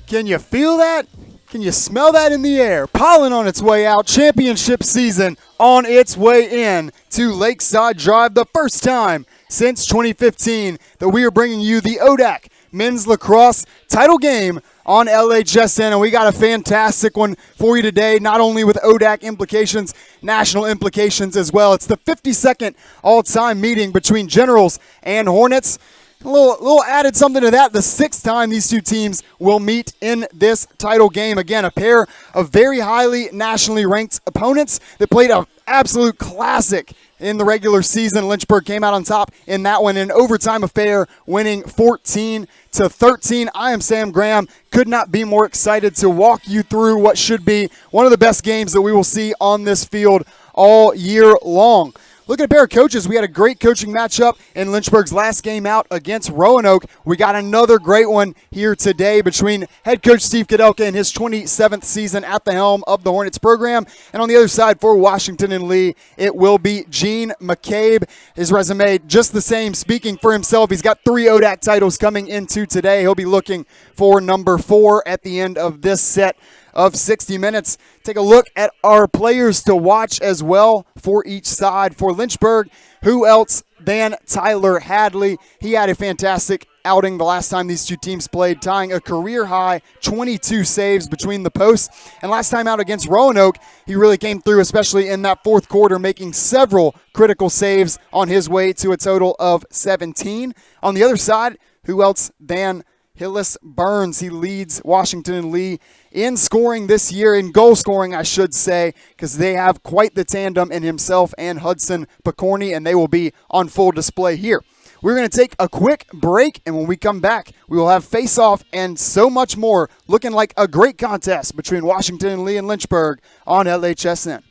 Can you feel that? Can you smell that in the air? Pollen on its way out. Championship season on its way in to Lakeside Drive. The first time since 2015 that we are bringing you the ODAC Men's Lacrosse title game on LHSN. And we got a fantastic one for you today, not only with ODAC implications, national implications as well. It's the 52nd all-time meeting between Generals and Hornets. A little added something to that, the sixth time these two teams will meet in this title game. Again, a pair of very highly nationally ranked opponents that played an absolute classic in the regular season. Lynchburg came out on top in that one, an overtime affair, winning 14-13. I am Sam Graham. Could not be more excited to walk you through what should be one of the best games that we will see on this field all year long. Look at a pair of coaches. We had a great coaching matchup in Lynchburg's last game out against Roanoke. We got another great one here today between head coach Steve Kudelka in his 27th season at the helm of the Hornets program. And on the other side for Washington and Lee, it will be Gene McCabe. His resume just the same, speaking for himself. He's got 3 ODAC titles coming into today. He'll be looking for number 4 at the end of this set of 60 minutes. Take a look at our players to watch as well for each side. For Lynchburg, who else than Tyler Hadley? He had a fantastic outing the last time these two teams played, tying a career-high 22 saves between the posts. And last time out against Roanoke, he really came through, especially in that fourth quarter, making several critical saves on his way to a total of 17. On the other side, who else than Hillis Burns? He leads Washington and Lee in scoring this year, in goal scoring, I should say, because they have quite the tandem in himself and Hudson Picorni, and they will be on full display here. We're going to take a quick break, and when we come back, we will have face-off and so much more, looking like a great contest between Washington and Lee and Lynchburg on LHSN.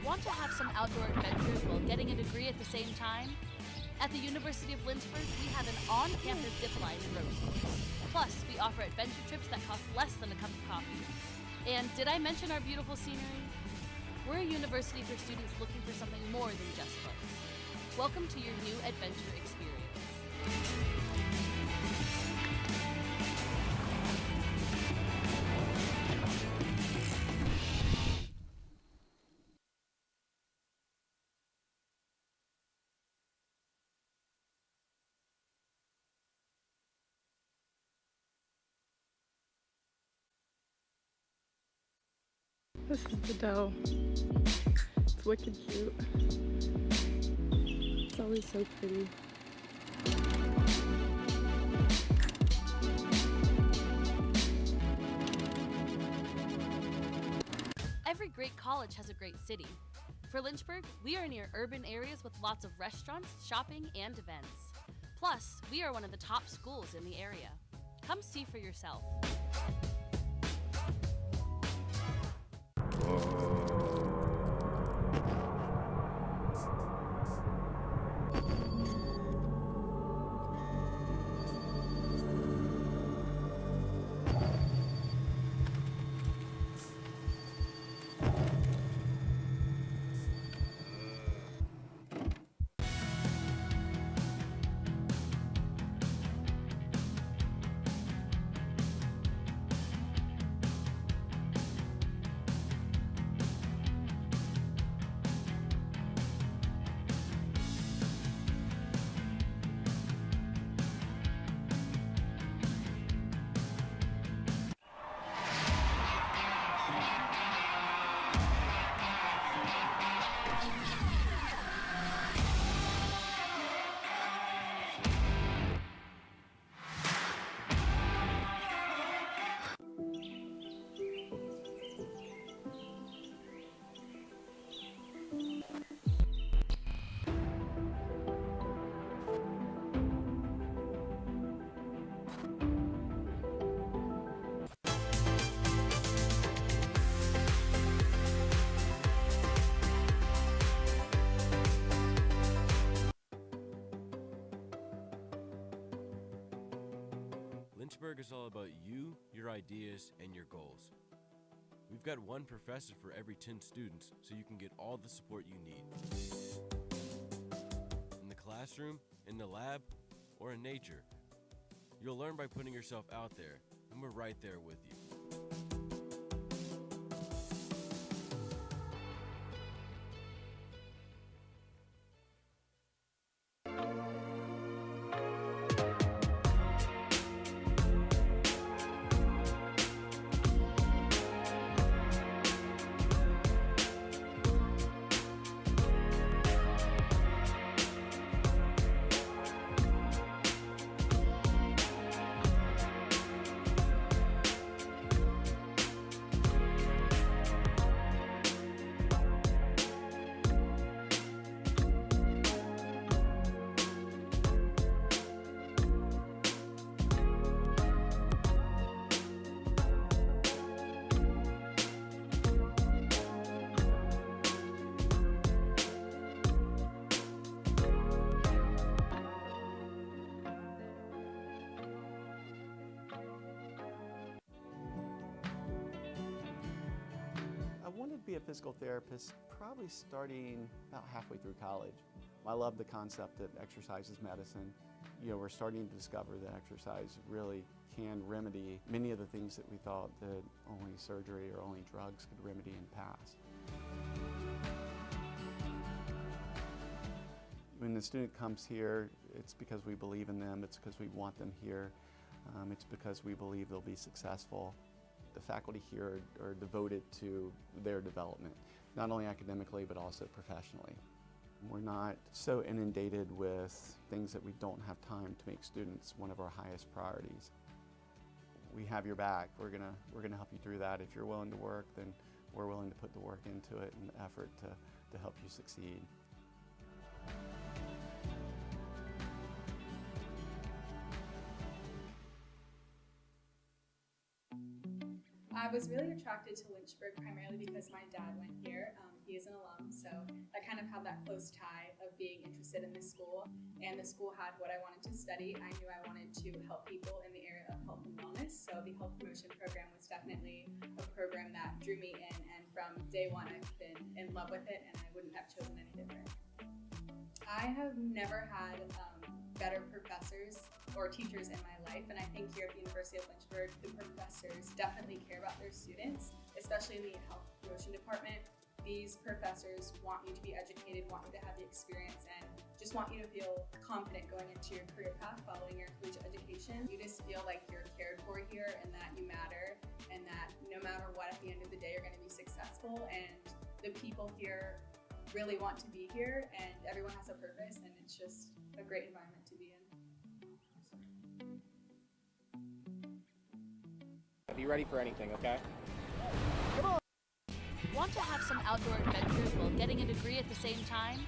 Want to have some outdoor adventures while getting a degree at the same time? At the University of Lynchburg, we have an on-campus zipline and rope course. Plus, we offer adventure trips that cost less than a cup of coffee. And did I mention our beautiful scenery? We're a university for students looking for something more than just books. Welcome to your new adventure experience. This is the dough. It's wicked cute. It's always so pretty. Every great college has a great city. For Lynchburg, we are near urban areas with lots of restaurants, shopping, and events. Plus, we are one of the top schools in the area. Come see for yourself. Lynchburg is all about you, your ideas, and your goals. We've got one professor for every 10 students, so you can get all the support you need. In the classroom, in the lab, or in nature. You'll learn by putting yourself out there, and we're right there with you. I wanted to be a physical therapist probably starting about halfway through college. I love the concept that exercise is medicine. You know, we're starting to discover that exercise really can remedy many of the things that we thought that only surgery or only drugs could remedy in the past. When the student comes here, it's because we believe in them, it's because we want them here, it's because we believe they'll be successful. The faculty here are devoted to their development, not only academically but also professionally. We're not so inundated with things that we don't have time to make students one of our highest priorities. We have your back. We're gonna help you through that. If you're willing to work, then we're willing to put the work into it and the effort to help you succeed. I was really attracted to Lynchburg primarily because my dad went here. He is an alum, so I kind of had that close tie of being interested in the school. And the school had what I wanted to study. I knew I wanted to help people in the area of health and wellness, so the health promotion program was definitely a program that drew me in, and from day one I've been in love with it, and I wouldn't have chosen any different. I have never had better professors or teachers in my life, and I think here at the University of Lynchburg, the professors definitely care about their students, especially in the health promotion department. These professors want you to be educated, want you to have the experience, and just want you to feel confident going into your career path following your collegiate education. You just feel like you're cared for here and that you matter, and that no matter what, at the end of the day, you're going to be successful, and the people here really want to be here, and everyone has a purpose, and it's just a great environment to be in. Be ready for anything, okay? Want to have some outdoor adventures while getting a degree at the same time?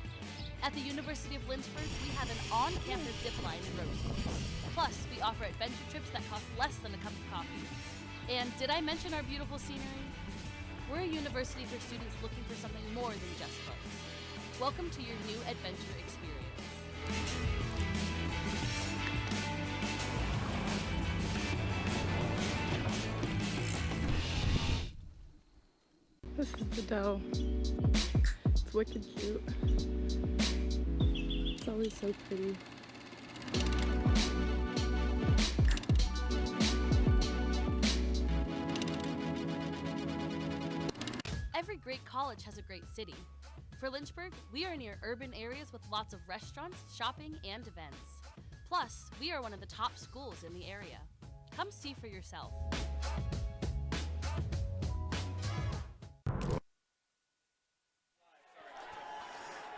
At the University of Lynchburg, we have an on-campus zip line and road course. Plus, we offer adventure trips that cost less than a cup of coffee. And did I mention our beautiful scenery? We're a university for students looking for something more than just books. Welcome to your new adventure experience. This is the dough. It's wicked cute. It's always so pretty. Every great college has a great city. For Lynchburg, we are near urban areas with lots of restaurants, shopping, and events. Plus, we are one of the top schools in the area. Come see for yourself.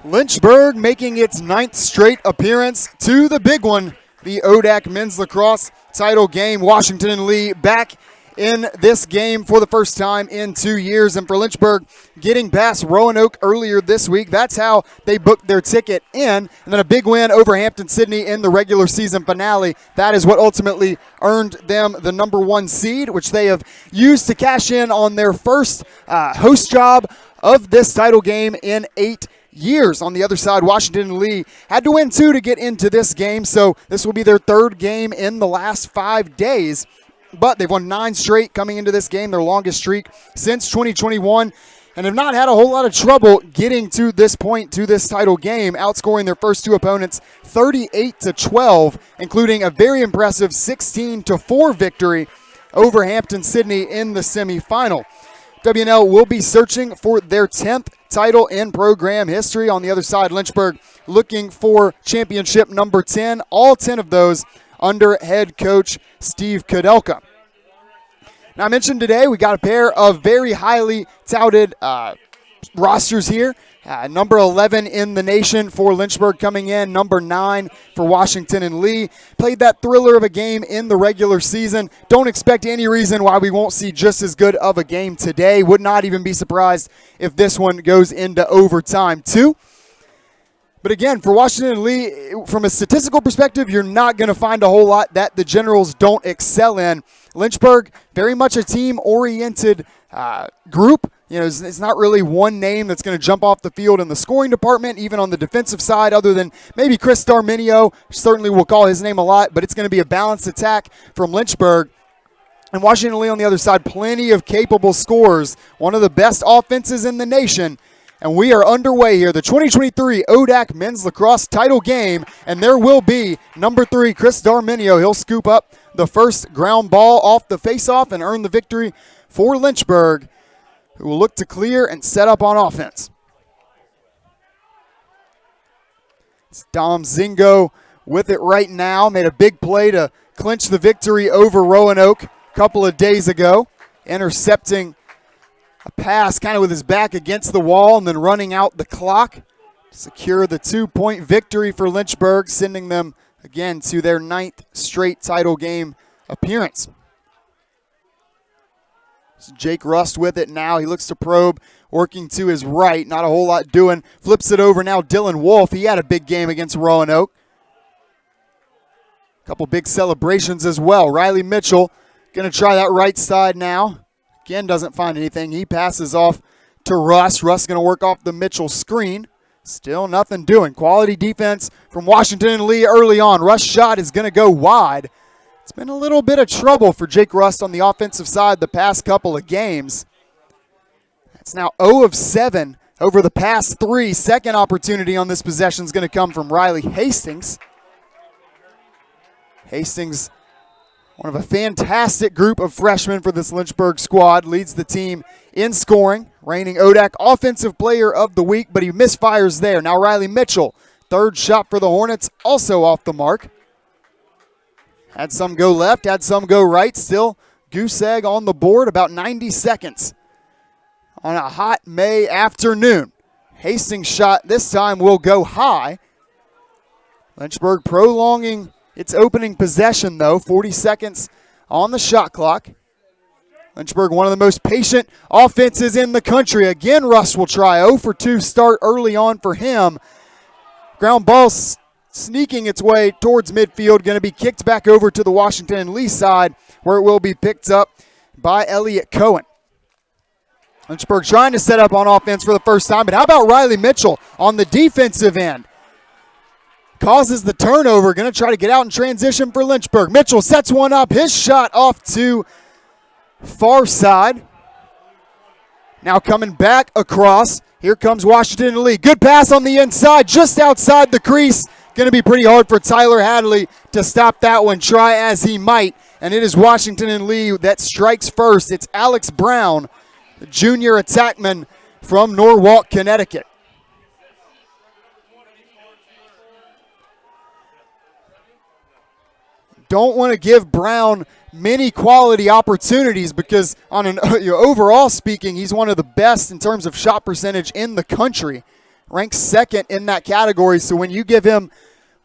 Lynchburg making its 9th straight appearance to the big one, the ODAC men's lacrosse title game. Washington and Lee back in this game for the first time in 2 years. And for Lynchburg, getting past Roanoke earlier this week, that's how they booked their ticket in. And then a big win over Hampton-Sydney in the regular season finale. That is what ultimately earned them the #1 seed, which they have used to cash in on their first host job of this title game in 8 years. On the other side, Washington and Lee had to win 2 to get into this game, so this will be their 3rd game in the last 5 days. but they've won 9 straight coming into this game, their longest streak since 2021, and have not had a whole lot of trouble getting to this point, to this title game, outscoring their first 2 opponents 38-12, including a very impressive 16-4 victory over Hampton-Sydney in the semifinal. WNL will be searching for their 10th title in program history. On the other side, Lynchburg looking for championship number 10, all 10 of those under head coach Steve Kudelka. Now, I mentioned today we got a pair of very highly touted rosters here. Number 11 in the nation for Lynchburg coming in, number 9 for Washington and Lee. Played that thriller of a game in the regular season. Don't expect any reason why we won't see just as good of a game today. Would not even be surprised if this one goes into overtime too. But again, for Washington and Lee, from a statistical perspective, you're not going to find a whole lot that the Generals don't excel in. Lynchburg, very much a team-oriented group. You know, it's not really one name that's going to jump off the field in the scoring department, even on the defensive side, other than maybe Chris Darminio. Certainly we'll call his name a lot, but it's going to be a balanced attack from Lynchburg. And Washington Lee on the other side, plenty of capable scorers, one of the best offenses in the nation. And we are underway here, the 2023 ODAC Men's Lacrosse title game, and there will be number 3, Chris Darminio. He'll scoop up the first ground ball off the faceoff and earn the victory for Lynchburg, who will look to clear and set up on offense. It's Dom Zingo with it right now. Made a big play to clinch the victory over Roanoke a couple of days ago, intercepting a pass kind of with his back against the wall and then running out the clock to secure the 2-point victory for Lynchburg, sending them again to their 9th straight title game appearance. It's Jake Rust with it now. He looks to probe, working to his right. Not a whole lot doing. Flips it over now. Dylan Wolf. He had a big game against Roanoke. A couple big celebrations as well. Riley Mitchell going to try that right side now. Again, doesn't find anything. He passes off to Russ. Russ going to work off the Mitchell screen. Still nothing doing. Quality defense from Washington and Lee early on. Russ' shot is going to go wide. It's been a little bit of trouble for Jake Rust on the offensive side the past couple of games. That's now 0 of 7 over the past 3. Second opportunity on this possession is going to come from Riley Hastings. Hastings, one of a fantastic group of freshmen for this Lynchburg squad, leads the team in scoring, reigning ODAC Offensive Player of the Week, but he misfires there. Now Riley Mitchell, third shot for the Hornets, also off the mark. Had some go left, had some go right. Still goose egg on the board, about 90 seconds on a hot May afternoon. Hastings' shot this time will go high. Lynchburg prolonging its opening possession, though. 40 seconds on the shot clock. Lynchburg, one of the most patient offenses in the country. Again, Russ will try. 0 for 2 start early on for him. Ground ball sneaking its way towards midfield. Going to be kicked back over to the Washington and Lee side, where it will be picked up by Elliott Cohen. Lynchburg trying to set up on offense for the first time. But how about Riley Mitchell on the defensive end? Causes the turnover. Going to try to get out in transition for Lynchburg. Mitchell sets one up. His shot off to far side. Now coming back across. Here comes Washington and Lee. Good pass on the inside, just outside the crease. Going to be pretty hard for Tyler Hadley to stop that one, try as he might. And it is Washington and Lee that strikes first. It's Alex Brown, the junior attackman from Norwalk, Connecticut. Don't want to give Brown many quality opportunities because on an overall speaking, he's one of the best in terms of shot percentage in the country. Ranks second in that category. So when you give him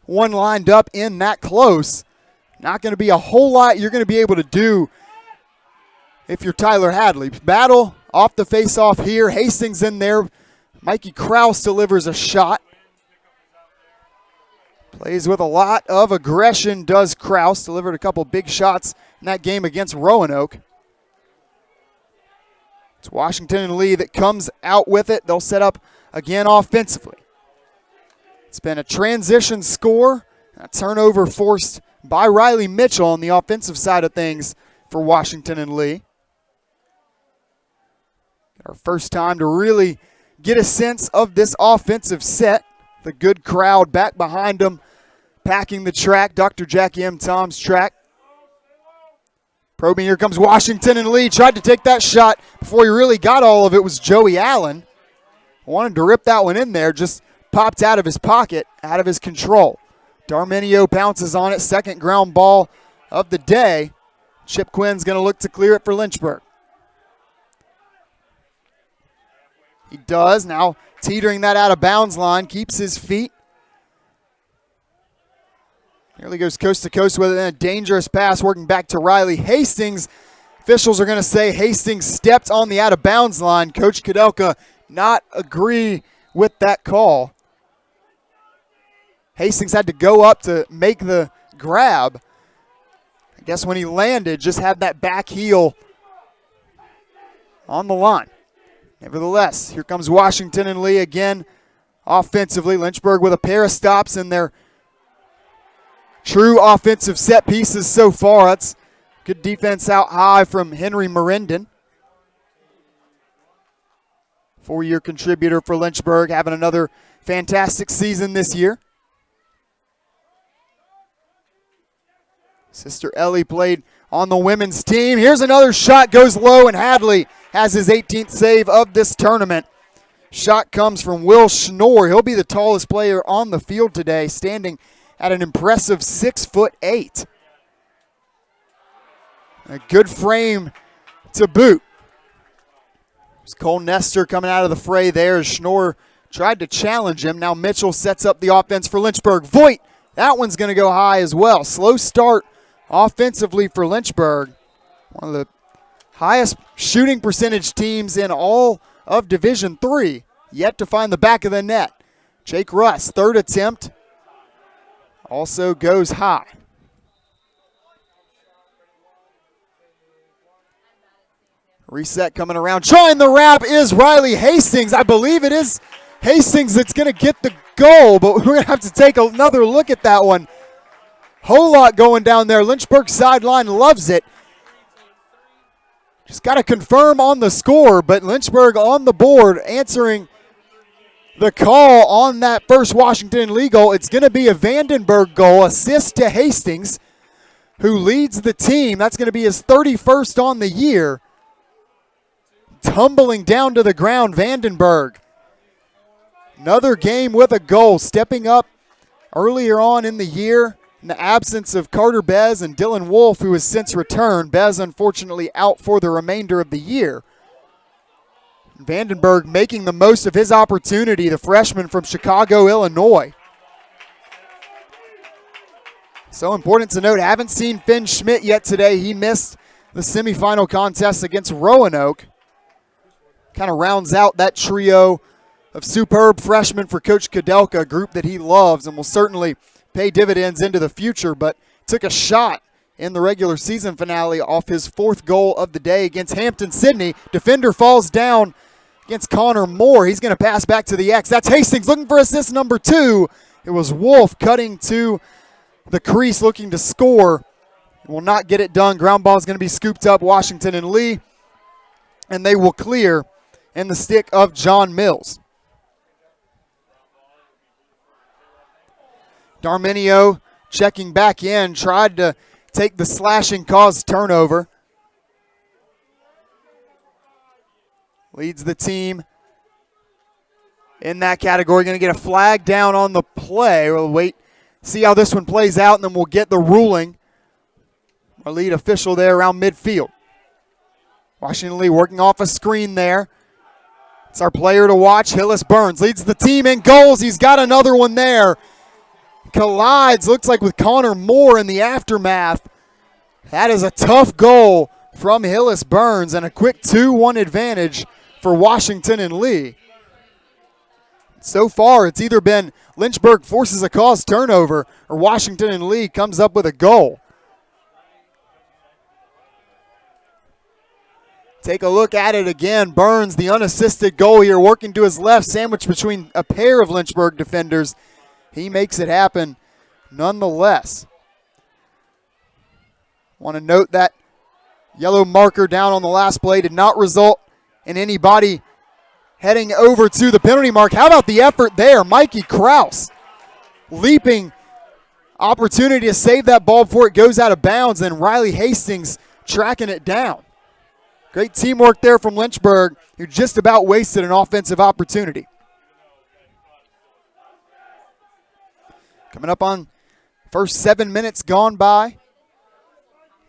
one lined up in that close, not going to be a whole lot you're going to be able to do if you're Tyler Hadley. Battle off the face-off here. Hastings in there. Mikey Krause delivers a shot. Plays with a lot of aggression, does Krause. Delivered a couple big shots in that game against Roanoke. It's Washington and Lee that comes out with it. They'll set up again offensively. It's been a transition score, a turnover forced by Riley Mitchell on the offensive side of things for Washington and Lee. Our first time to really get a sense of this offensive set. The good crowd back behind them, packing the track, Dr. Jackie M. Tom's track. Probing, here comes Washington and Lee. Tried to take that shot before he really got all of it was Joey Allen. Wanted to rip that one in there, just popped out of his pocket, out of his control. Darmenio pounces on it, second ground ball of the day. Chip Quinn's going to look to clear it for Lynchburg. He does, now teetering that out of bounds line, keeps his feet. Nearly goes coast to coast with it, and a dangerous pass working back to Riley Hastings. Officials are going to say Hastings stepped on the out of bounds line. Coach Kudelka not agree with that call. Hastings had to go up to make the grab. I guess when he landed, just had that back heel on the line. Nevertheless, here comes Washington and Lee again offensively. Lynchburg with a pair of stops in their true offensive set pieces so far. That's good defense out high from Henry Merendon. Four-year contributor for Lynchburg, having another fantastic season this year. Sister Ellie played on the women's team. Here's another shot, goes low, and Hadley has his 18th save of this tournament. Shot comes from Will Schnorr. He'll be the tallest player on the field today, standing at an impressive 6'8". A good frame to boot. There's Cole Nestor coming out of the fray there as Schnorr tried to challenge him. Now Mitchell sets up the offense for Lynchburg. Voigt, that one's going to go high as well. Slow start offensively for Lynchburg. One of the highest shooting percentage teams in all of Division III. Yet to find the back of the net. Jake Russ, third attempt, also goes high. Reset coming around. Trying the wrap is Riley Hastings. I believe it is Hastings that's going to get the goal, but we're going to have to take another look at that one. Whole lot going down there. Lynchburg sideline loves it. Just got to confirm on the score, but Lynchburg on the board answering the call on that first Washington Lee goal. It's going to be a Vandenberg goal, assist to Hastings, who leads the team. That's going to be his 31st on the year. Tumbling down to the ground, Vandenberg. Another game with a goal, stepping up earlier on in the year in the absence of Carter Bez and Dylan Wolf, who has since returned. Bez, unfortunately, out for the remainder of the year. Vandenberg making the most of his opportunity, the freshman from Chicago, Illinois. So important to note, haven't seen Finn Schmidt yet today. He missed the semifinal contest against Roanoke. Kind of rounds out that trio of superb freshmen for Coach Kudelka, a group that he loves and will certainly pay dividends into the future, but took a shot in the regular season finale off his fourth goal of the day against Hampton-Sydney. Defender falls down against Connor Moore. He's going to pass back to the X. That's Hastings looking for assist number 2. It was Wolf cutting to the crease looking to score. Will not get it done. Ground ball is going to be scooped up, Washington and Lee, and they will clear in the stick of John Mills. Darmenio checking back in, tried to take the slashing caused turnover. Leads the team in that category. Going to get a flag down on the play. We'll wait, see how this one plays out, and then we'll get the ruling. Our lead official there around midfield. Washington Lee working off a screen there. It's our player to watch. Hillis Burns leads the team in goals. He's got another one there. Collides, looks like with Connor Moore in the aftermath. That is a tough goal from Hillis Burns and a quick 2-1 advantage for Washington and Lee. So far, it's either been Lynchburg forces a caused turnover or Washington and Lee comes up with a goal. Take a look at it again. Burns, the unassisted goal here, working to his left, sandwiched between a pair of Lynchburg defenders. He makes it happen nonetheless. Want to note that Yellow marker down on the last play did not result in anybody heading over to the penalty mark. How about the effort there? Mikey Kraus leaping, opportunity to save that ball before it goes out of bounds, and Riley Hastings tracking it down. Great teamwork there from Lynchburg, who just about wasted an offensive opportunity. Coming up on first 7 minutes gone by.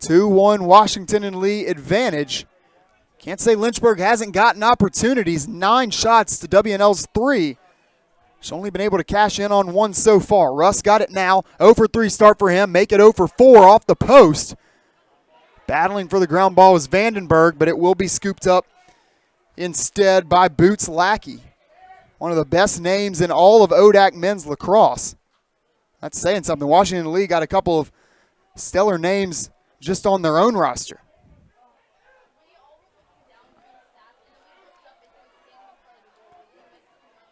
2-1 Washington and Lee advantage. Can't say Lynchburg hasn't gotten opportunities. 9 shots to W&L's 3. She's only been able to cash in on 1 so far. Russ got it now. 0 for 3 start for him. Make it 0 for 4 off the post. Battling for the ground ball was Vandenberg, but it will be scooped up instead by Boots Lackey. One of the best names in all of ODAC men's lacrosse. That's saying something. Washington Lee got a couple of stellar names just on their own roster.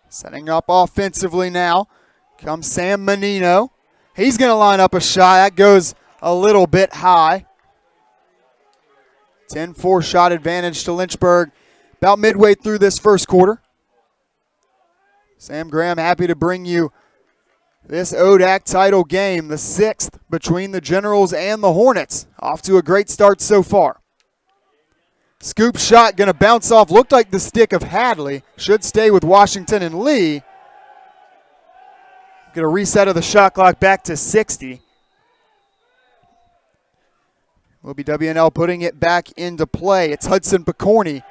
Setting up offensively now comes Sam Menino. He's going to line up a shot. That goes a little bit high. 10-4 shot advantage to Lynchburg about midway through this first quarter. Sam Graham happy to bring you this ODAC title game, the 6th between the Generals and the Hornets. Off to a great start so far. Scoop shot going to bounce off. Looked like the stick of Hadley. Should stay with Washington and Lee. Get a reset of the shot clock back to 60. Will be W&L putting it back into play. It's Hudson Picorni.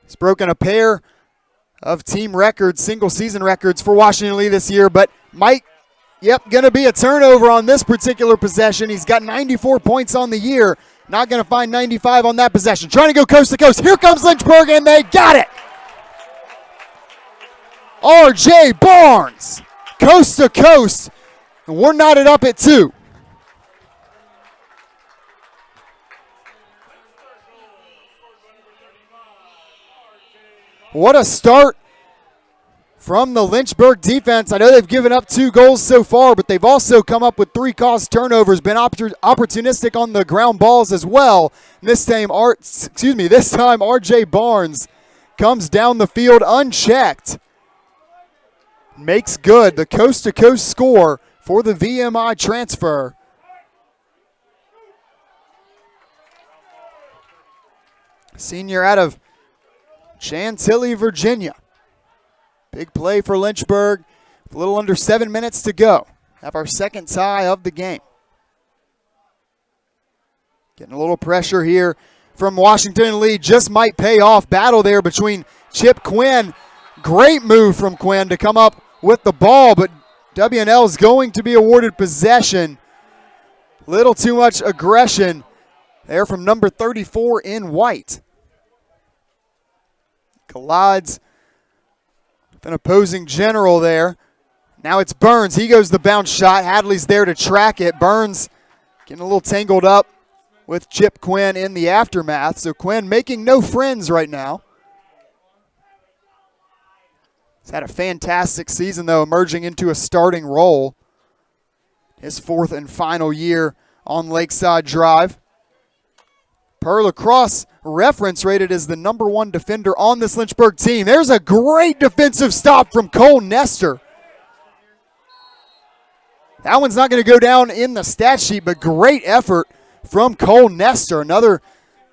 He's broken a pair of team records, single season records for Washington Lee this year, but going to be a turnover on this particular possession. He's got 94 points on the year. Not going to find 95 on that possession. Trying to go coast to coast. Here comes Lynchburg, and they got it. R.J. Barnes, coast to coast, and we're knotted up at 2. What a start from the Lynchburg defense. I know they've given up 2 goals so far, but they've also come up with 3 caused turnovers, been opportunistic on the ground balls as well. This time R.J. Barnes comes down the field unchecked. Makes good the coast-to-coast score for the VMI transfer. Senior out of Chantilly, Virginia. Big play for Lynchburg. A little under 7 minutes to go. Have our second tie of the game. Getting a little pressure here from Washington and Lee. Just might pay off. Battle there between Chip Quinn. Great move from Quinn to come up with the ball, but W&L is going to be awarded possession. Little too much aggression there from number 34 in white. Collides with an opposing general there. Now it's Burns. He goes the bounce shot. Hadley's there to track it. Burns getting a little tangled up with Chip Quinn in the aftermath. So Quinn making no friends right now. He's had a fantastic season, though, emerging into a starting role. His 4th and final year on Lakeside Drive. Per Lacrosse reference, rated as the number 1 defender on this Lynchburg team. There's a great defensive stop from Cole Nestor. That one's not going to go down in the stat sheet, but great effort from Cole Nestor. Another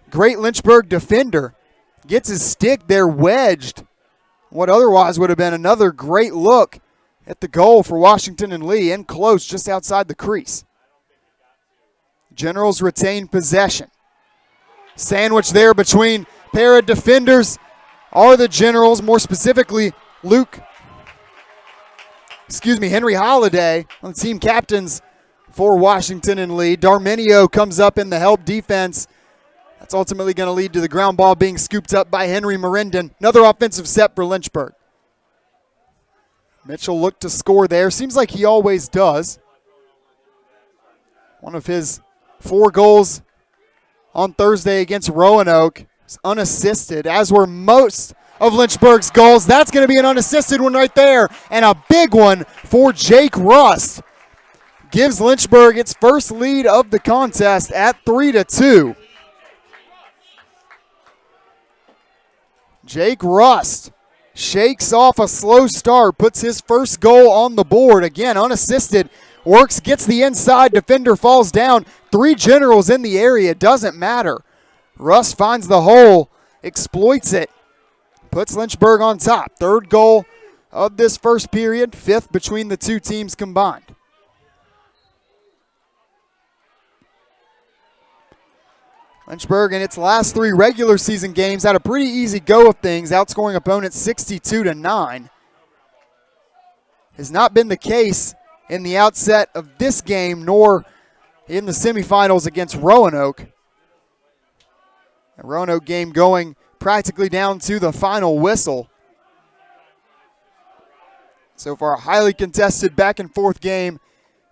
great Lynchburg defender. Gets his stick there wedged. What otherwise would have been another great look at the goal for Washington and Lee, in close just outside the crease. Generals retain possession. Sandwich there between pair of defenders are the Generals, more specifically Henry Holliday, on the team captains for Washington and Lee. Darminio comes up in the help defense. That's ultimately going to lead to the ground ball being scooped up by Henry Merendon. Another offensive set for Lynchburg. Mitchell looked to score there. Seems like he always does. One of his 4 goals on Thursday against Roanoke was unassisted, as were most of Lynchburg's goals. That's going to be an unassisted one right there, and a big one for Jake Rust. Gives Lynchburg its first lead of the contest at 3-2. Jake Rust shakes off a slow start, puts his first goal on the board. Again, unassisted, works, gets the inside, defender falls down. 3 generals in the area, doesn't matter. Rust finds the hole, exploits it, puts Lynchburg on top. 3rd goal of this first period, 5th between the two teams combined. Lynchburg in its last 3 regular season games had a pretty easy go of things, outscoring opponents 62-9. Has not been the case in the outset of this game, nor in the semifinals against Roanoke. The Roanoke game going practically down to the final whistle. So far, a highly contested back and forth game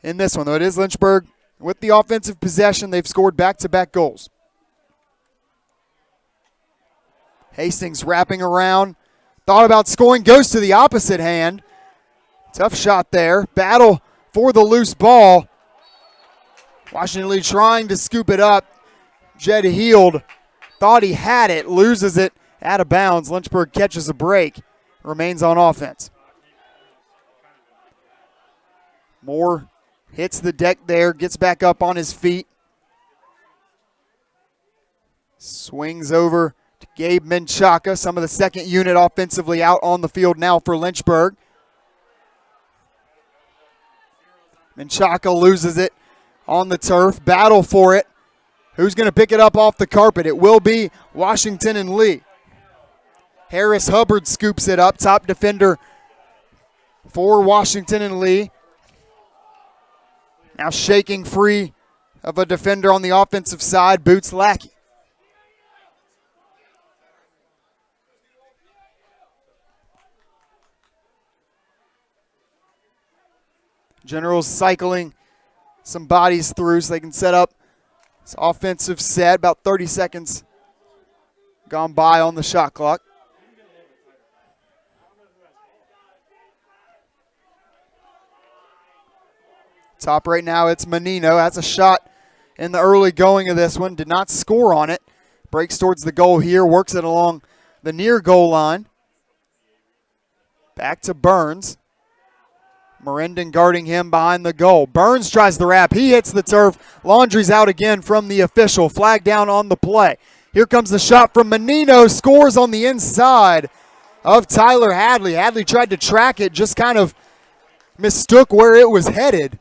in this one, though it is Lynchburg with the offensive possession. They've scored back-to-back goals. Hastings wrapping around, thought about scoring, goes to the opposite hand. Tough shot there. Battle for the loose ball. Washington Lee trying to scoop it up. Jed Heald thought he had it, loses it out of bounds. Lynchburg catches a break, remains on offense. Moore hits the deck there, gets back up on his feet. Swings over to Gabe Menchaca, some of the second unit offensively out on the field now for Lynchburg. Menchaca loses it on the turf, battle for it. Who's going to pick it up off the carpet? It will be Washington and Lee. Harris Hubbard scoops it up, top defender for Washington and Lee. Now shaking free of a defender on the offensive side, Boots Lackey. Generals cycling some bodies through so they can set up this offensive set. About 30 seconds gone by on the shot clock. Top right now, it's Menino. That's a shot in the early going of this one. Did not score on it. Breaks towards the goal here. Works it along the near goal line. Back to Burns. Merendon guarding him behind the goal. Burns tries the wrap. He hits the turf. Laundry's out again from the official. Flag down on the play. Here comes the shot from Menino. Scores on the inside of Tyler Hadley. Hadley tried to track it, just kind of mistook where it was headed.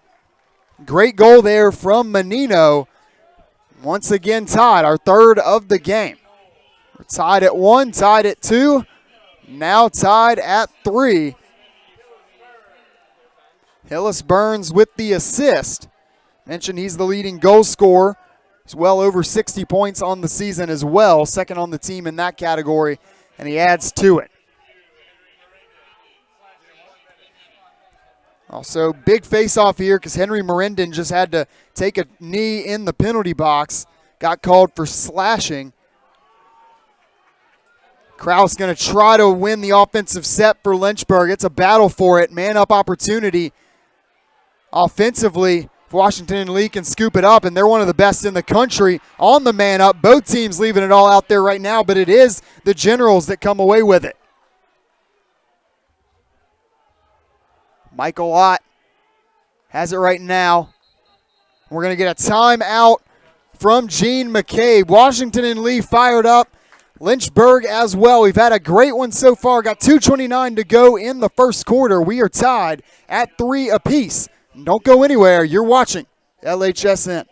Great goal there from Menino. Once again tied, our 3rd of the game. We're tied at 1, tied at 2, now tied at 3. Hillis Burns with the assist. Mentioned he's the leading goal scorer. He's well over 60 points on the season as well. 2nd on the team in that category, and he adds to it. Also, big face-off here because Henry Merendon just had to take a knee in the penalty box. Got called for slashing. Kraus going to try to win the offensive set for Lynchburg. It's a battle for it. Man-up opportunity. Offensively, if Washington and Lee can scoop it up, and they're one of the best in the country on the man-up. Both teams leaving it all out there right now, but it is the Generals that come away with it. Michael Ott has it right now. We're going to get a timeout from Gene McCabe. Washington and Lee fired up. Lynchburg as well. We've had a great one so far. Got 2:29 to go in the first quarter. We are tied at 3 apiece. Don't go anywhere. You're watching LHSN.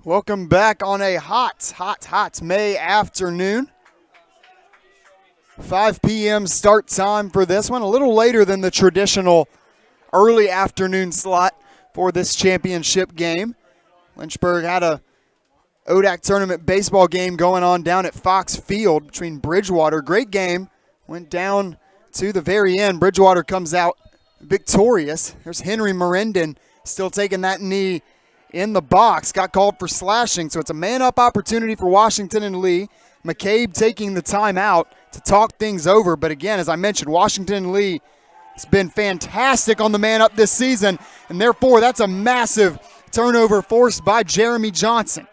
Welcome back on a hot May afternoon. 5 p.m. start time for this one, a little later than the traditional early afternoon slot for this championship game. Lynchburg had a ODAC tournament baseball game going on down at Fox Field between Bridgewater. Great game. Went down to the very end. Bridgewater comes out victorious. There's Henry Merendon still taking that knee in the box. Got called for slashing, so it's a man-up opportunity for Washington and Lee. McCabe taking the timeout to talk things over. But again, as I mentioned, Washington and Lee has been fantastic on the man-up this season, and therefore that's a massive turnover forced by Jeremy Johnson.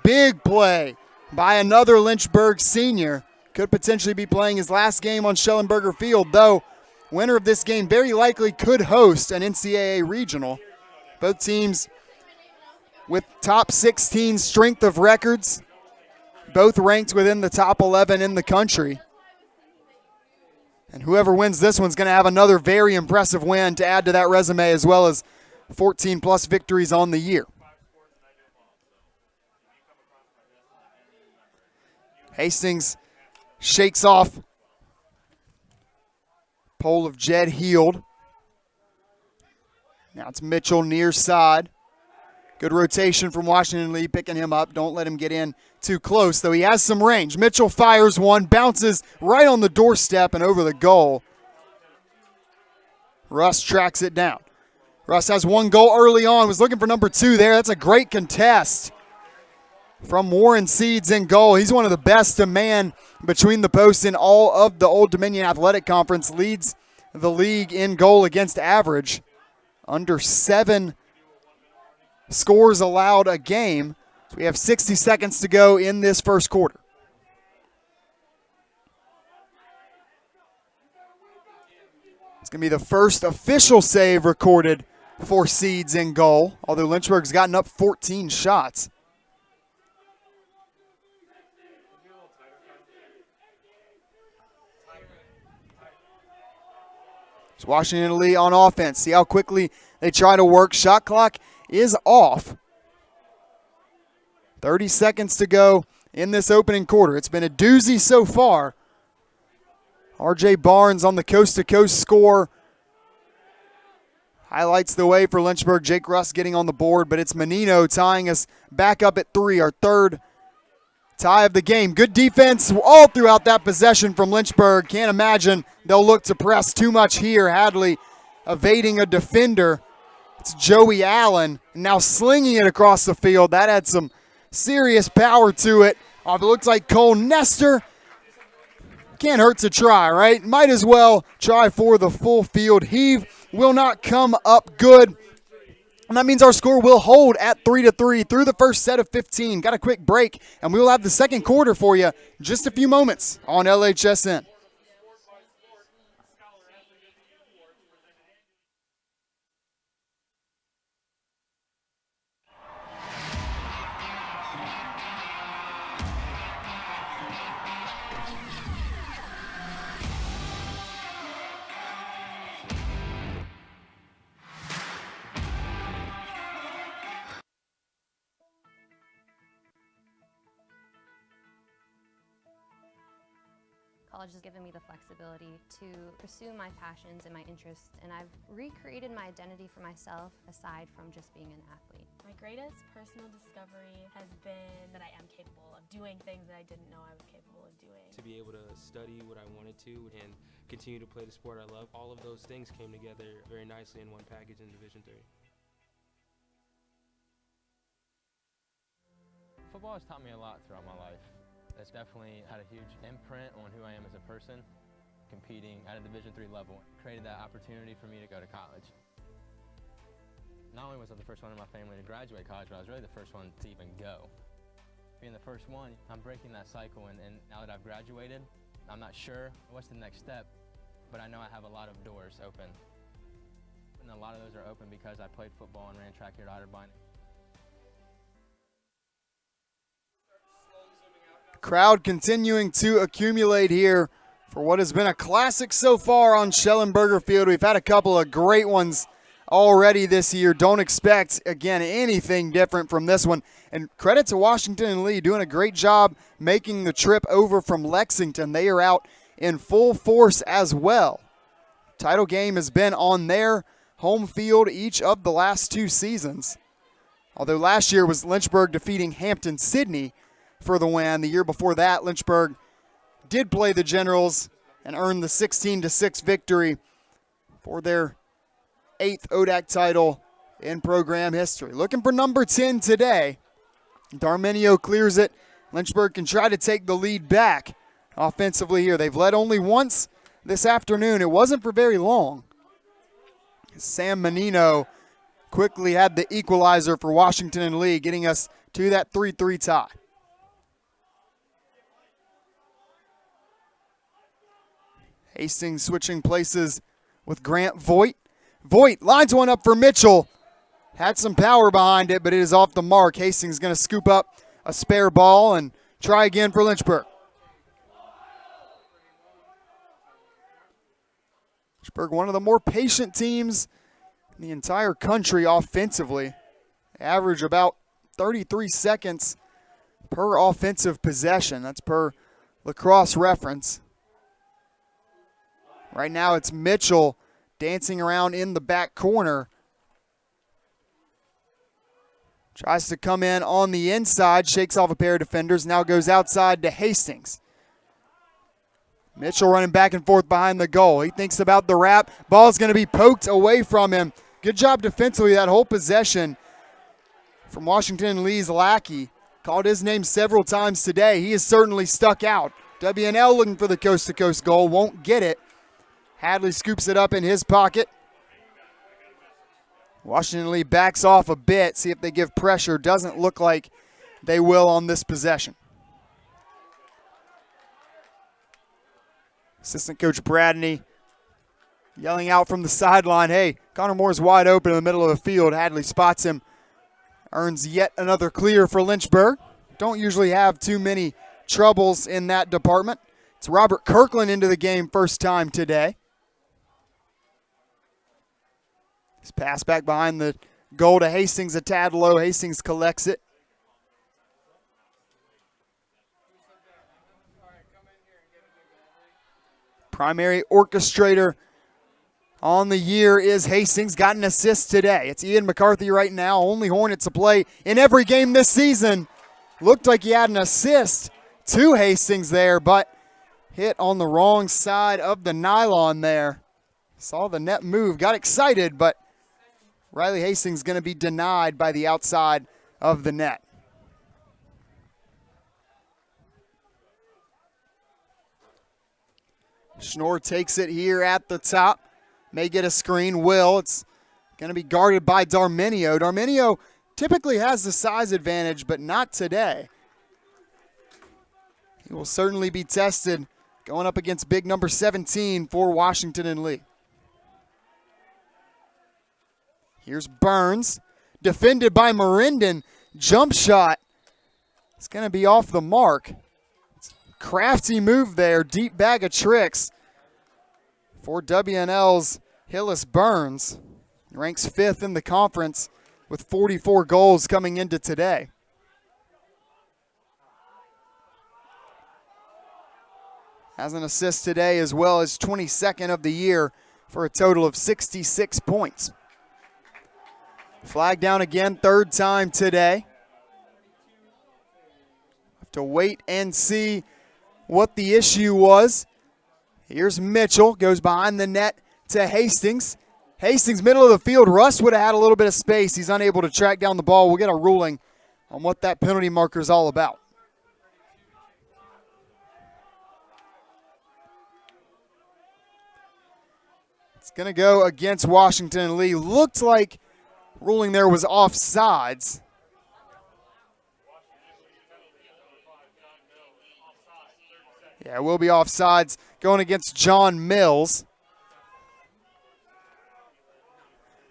Big play by another Lynchburg senior. Could potentially be playing his last game on Shellenberger Field, though winner of this game very likely could host an NCAA regional. Both teams with top 16 strength of records, both ranked within the top 11 in the country. And whoever wins this one's going to have another very impressive win to add to that resume, as well as 14-plus victories on the year. Hastings shakes off pole of Jed Heald. Now it's Mitchell near side. Good rotation from Washington Lee, picking him up. Don't let him get in too close, though he has some range. Mitchell fires one, bounces right on the doorstep and over the goal. Russ tracks it down. Russ has one goal early on, was looking for number 2 there. That's a great contest from Warren Seeds in goal. He's one of the best to man between the posts in all of the Old Dominion Athletic Conference. Leads the league in goal against average. Under 7 scores allowed a game. So we have 60 seconds to go in this first quarter. It's going to be the first official save recorded for Seeds in goal, although Lynchburg's gotten up 14 shots. It's Washington Lee on offense. See how quickly they try to work. Shot clock is off. 30 seconds to go in this opening quarter. It's been a doozy so far. R.J. Barnes on the coast-to-coast score highlights the way for Lynchburg. Jake Russ getting on the board, but it's Menino tying us back up at 3, our third tie of the game. Good defense all throughout that possession from Lynchburg. Can't imagine they'll look to press too much here. Hadley evading a defender. It's Joey Allen now slinging it across the field. That had some serious power to it. It looks like Cole Nestor. Can't hurt to try, right? Might as well try for the full field heave. Will not come up good. And that means our score will hold at 3-3 through the first set of 15. Got a quick break, and we will have the second quarter for you in just a few moments on LHSN. College has given me the flexibility to pursue my passions and my interests, and I've recreated my identity for myself aside from just being an athlete. My greatest personal discovery has been that I am capable of doing things that I didn't know I was capable of doing. To be able to study what I wanted to and continue to play the sport I love, all of those things came together very nicely in one package in Division III. Football has taught me a lot throughout my life. It's definitely had a huge imprint on who I am as a person. Competing at a Division III level created that opportunity for me to go to college. Not only was I the first one in my family to graduate college, but I was really the first one to even go. Being the first one, I'm breaking that cycle, and now that I've graduated, I'm not sure what's the next step, but I know I have a lot of doors open. And a lot of those are open because I played football and ran track here at Otterbein. Crowd continuing to accumulate here for what has been a classic so far on Shellenberger Field. We've had a couple of great ones already this year. Don't expect, again, anything different from this one. And credit to Washington and Lee doing a great job making the trip over from Lexington. They are out in full force as well. Title game has been on their home field each of the last 2 seasons. Although last year was Lynchburg defeating Hampton-Sydney for the win. The year before that, Lynchburg did play the Generals and earned the 16-6 victory for their 8th ODAC title in program history. Looking for number 10 today. Darmenio clears it. Lynchburg can try to take the lead back offensively here. They've led only once this afternoon. It wasn't for very long. Sam Menino quickly had the equalizer for Washington and Lee, getting us to that 3-3 tie. Hastings switching places with Grant Voigt. Voigt lines one up for Mitchell. Had some power behind it, but it is off the mark. Hastings going to scoop up a spare ball and try again for Lynchburg. Lynchburg, one of the more patient teams in the entire country offensively. They average about 33 seconds per offensive possession. That's per Lacrosse reference. Right now it's Mitchell dancing around in the back corner. Tries to come in on the inside, shakes off a pair of defenders, now goes outside to Hastings. Mitchell running back and forth behind the goal. He thinks about the wrap. Ball's going to be poked away from him. Good job defensively that whole possession from Washington and Lee's Lackey. Called his name several times today. He is certainly stuck out. WNL looking for the coast-to-coast goal, won't get it. Hadley scoops it up in his pocket. Washington and Lee backs off a bit, see if they give pressure. Doesn't look like they will on this possession. Assistant Coach Bradney yelling out from the sideline, hey, Connor Moore's wide open in the middle of the field. Hadley spots him, earns yet another clear for Lynchburg. Don't usually have too many troubles in that department. It's Robert Kirkland into the game first time today. His pass back behind the goal to Hastings, a tad low. Hastings collects it. Primary orchestrator on the year is Hastings. Got an assist today. It's Ian McCarthy right now. Only Hornets to play in every game this season. Looked like he had an assist to Hastings there, but hit on the wrong side of the nylon there. Saw the net move, got excited, but Riley Hastings going to be denied by the outside of the net. Schnorr takes it here at the top. May get a screen, will. It's going to be guarded by Darmenio. Darmenio typically has the size advantage, but not today. He will certainly be tested going up against big number 17 for Washington and Lee. Here's Burns, defended by Merindon. Jump shot. It's going to be off the mark. Crafty move there, deep bag of tricks for WNL's Hillis Burns. He ranks 5th in the conference with 44 goals coming into today. Has an assist today as well as 22nd of the year for a total of 66 points. Flag down again, 3rd time today. Have to wait and see what the issue was. Here's Mitchell, goes behind the net to Hastings. Hastings, middle of the field. Russ would have had a little bit of space. He's unable to track down the ball. We'll get a ruling on what that penalty marker is all about. It's going to go against Washington and Lee. Looked like ruling there was offsides. Yeah, it will be offsides going against John Mills.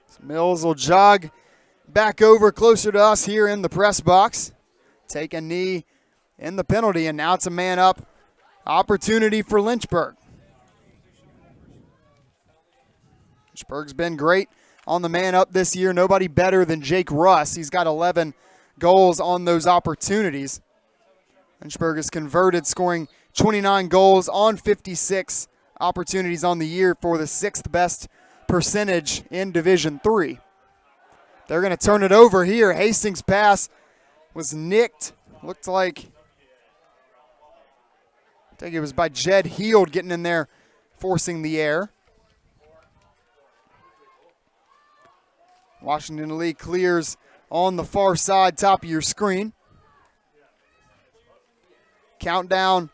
So Mills will jog back over closer to us here in the press box. Take a knee in the penalty, and now it's a man up opportunity for Lynchburg. Lynchburg's been great on the man up this year. Nobody better than Jake Russ. He's got 11 goals on those opportunities. Lynchburg is converted, scoring 29 goals on 56 opportunities on the year for the 6th best percentage in Division III. They're going to turn it over here. Hastings' pass was nicked. Looked like, I think it was by Jed Heald getting in there, forcing the error. Washington Lee clears on the far side, top of your screen. Countdown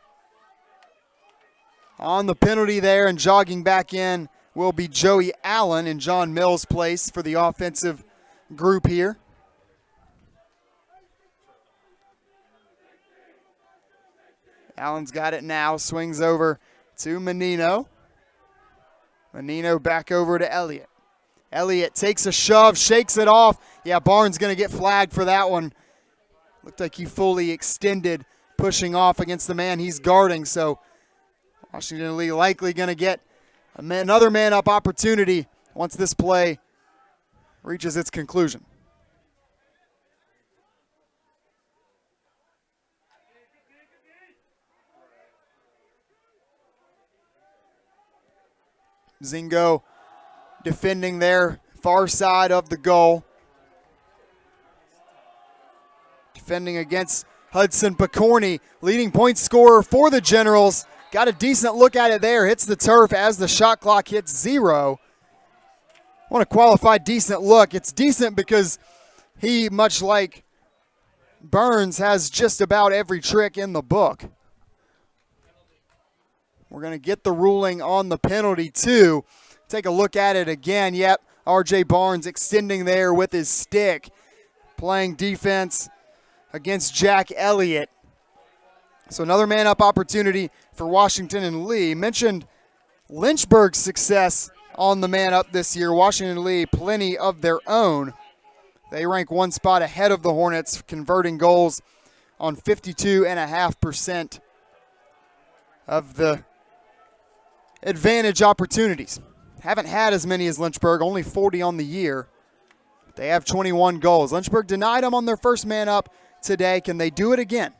on the penalty there, and jogging back in will be Joey Allen in John Mills' place for the offensive group here. Allen's got it now, swings over to Menino. Menino back over to Elliott. Elliott takes a shove, shakes it off. Yeah, Barnes going to get flagged for that one. Looked like he fully extended, pushing off against the man he's guarding. So Washington Lee likely going to get another man-up opportunity once this play reaches its conclusion. Zingo defending their far side of the goal. Defending against Hudson Picorni, leading point scorer for the Generals. Got a decent look at it there. Hits the turf as the shot clock hits 0. I want to qualify decent look. It's decent because he, much like Burns, has just about every trick in the book. We're going to get the ruling on the penalty too. Take a look at it again. Yep, R.J. Barnes extending there with his stick, playing defense against Jack Elliott. So another man-up opportunity for Washington and Lee. Mentioned Lynchburg's success on the man-up this year. Washington and Lee, plenty of their own. They rank one spot ahead of the Hornets, converting goals on 52.5% of the advantage opportunities. Haven't had as many as Lynchburg, only 40 on the year. They have 21 goals. Lynchburg denied them on their first man-up today. Can they do it again?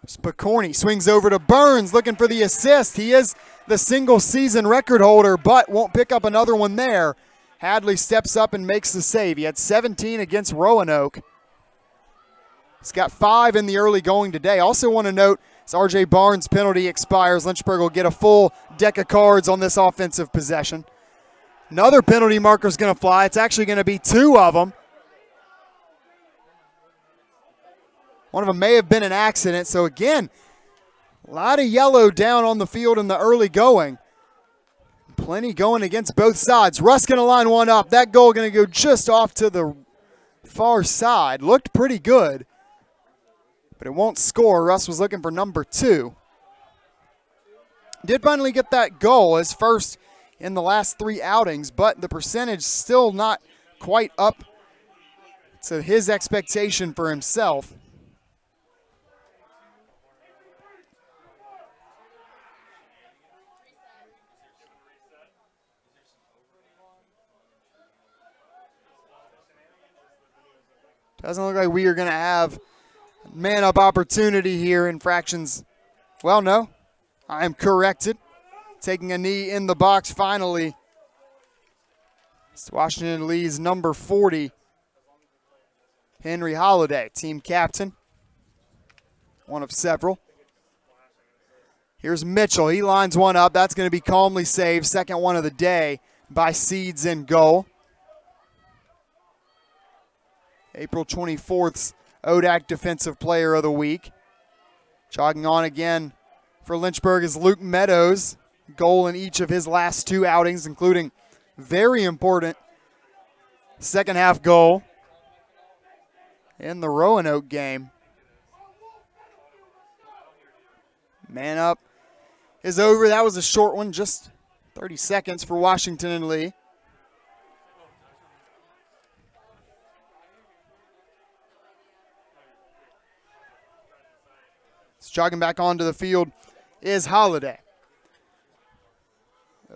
Picorni swings over to Burns, looking for the assist. He is the single-season record holder, but won't pick up another one there. Hadley steps up and makes the save. He had 17 against Roanoke. He's got 5 in the early going today. Also want to note, as R.J. Barnes' penalty expires, Lynchburg will get a full deck of cards on this offensive possession. Another penalty marker is going to fly. It's actually going to be 2 of them. One of them may have been an accident. So again, a lot of yellow down on the field in the early going. Plenty going against both sides. Russ going to line one up. That goal going to go just off to the far side. Looked pretty good, but it won't score. Russ was looking for number 2. Did finally get that goal, his first in the last 3 outings, but the percentage still not quite up to his expectation for himself. Doesn't look like we are going to have man-up opportunity here in fractions. Well, no, I am corrected. Taking a knee in the box finally. It's Washington Lee's number 40, Henry Holliday, team captain. One of several. Here's Mitchell. He lines one up. That's going to be calmly saved. Second one of the day by Seeds in goal. April 24th's ODAC Defensive Player of the Week. Jogging on again for Lynchburg is Luke Meadows. Goal in each of his last 2 outings, including very important second half goal in the Roanoke game. Man up is over. That was a short one, just 30 seconds for Washington and Lee. Jogging back onto the field is Holliday.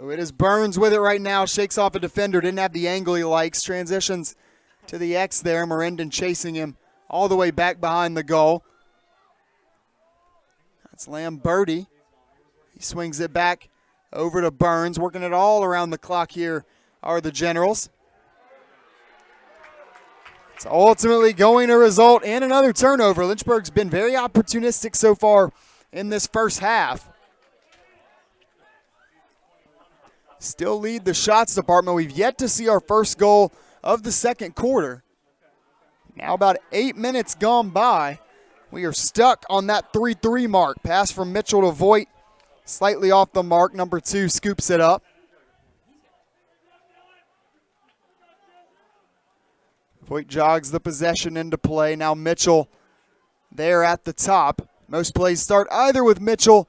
So it is Burns with it right now. Shakes off a defender. Didn't have the angle he likes. Transitions to the X there. Merendon chasing him all the way back behind the goal. That's Lamberti. He swings it back over to Burns. Working it all around the clock here are the Generals. It's ultimately going to result in another turnover. Lynchburg's been very opportunistic so far in this first half. Still lead the shots department. We've yet to see our first goal of the second quarter. Now about 8 minutes gone by. We are stuck on that 3-3 mark. Pass from Mitchell to Voigt. Slightly off the mark. Number 2 scoops it up. Voigt jogs the possession into play. Now Mitchell there at the top. Most plays start either with Mitchell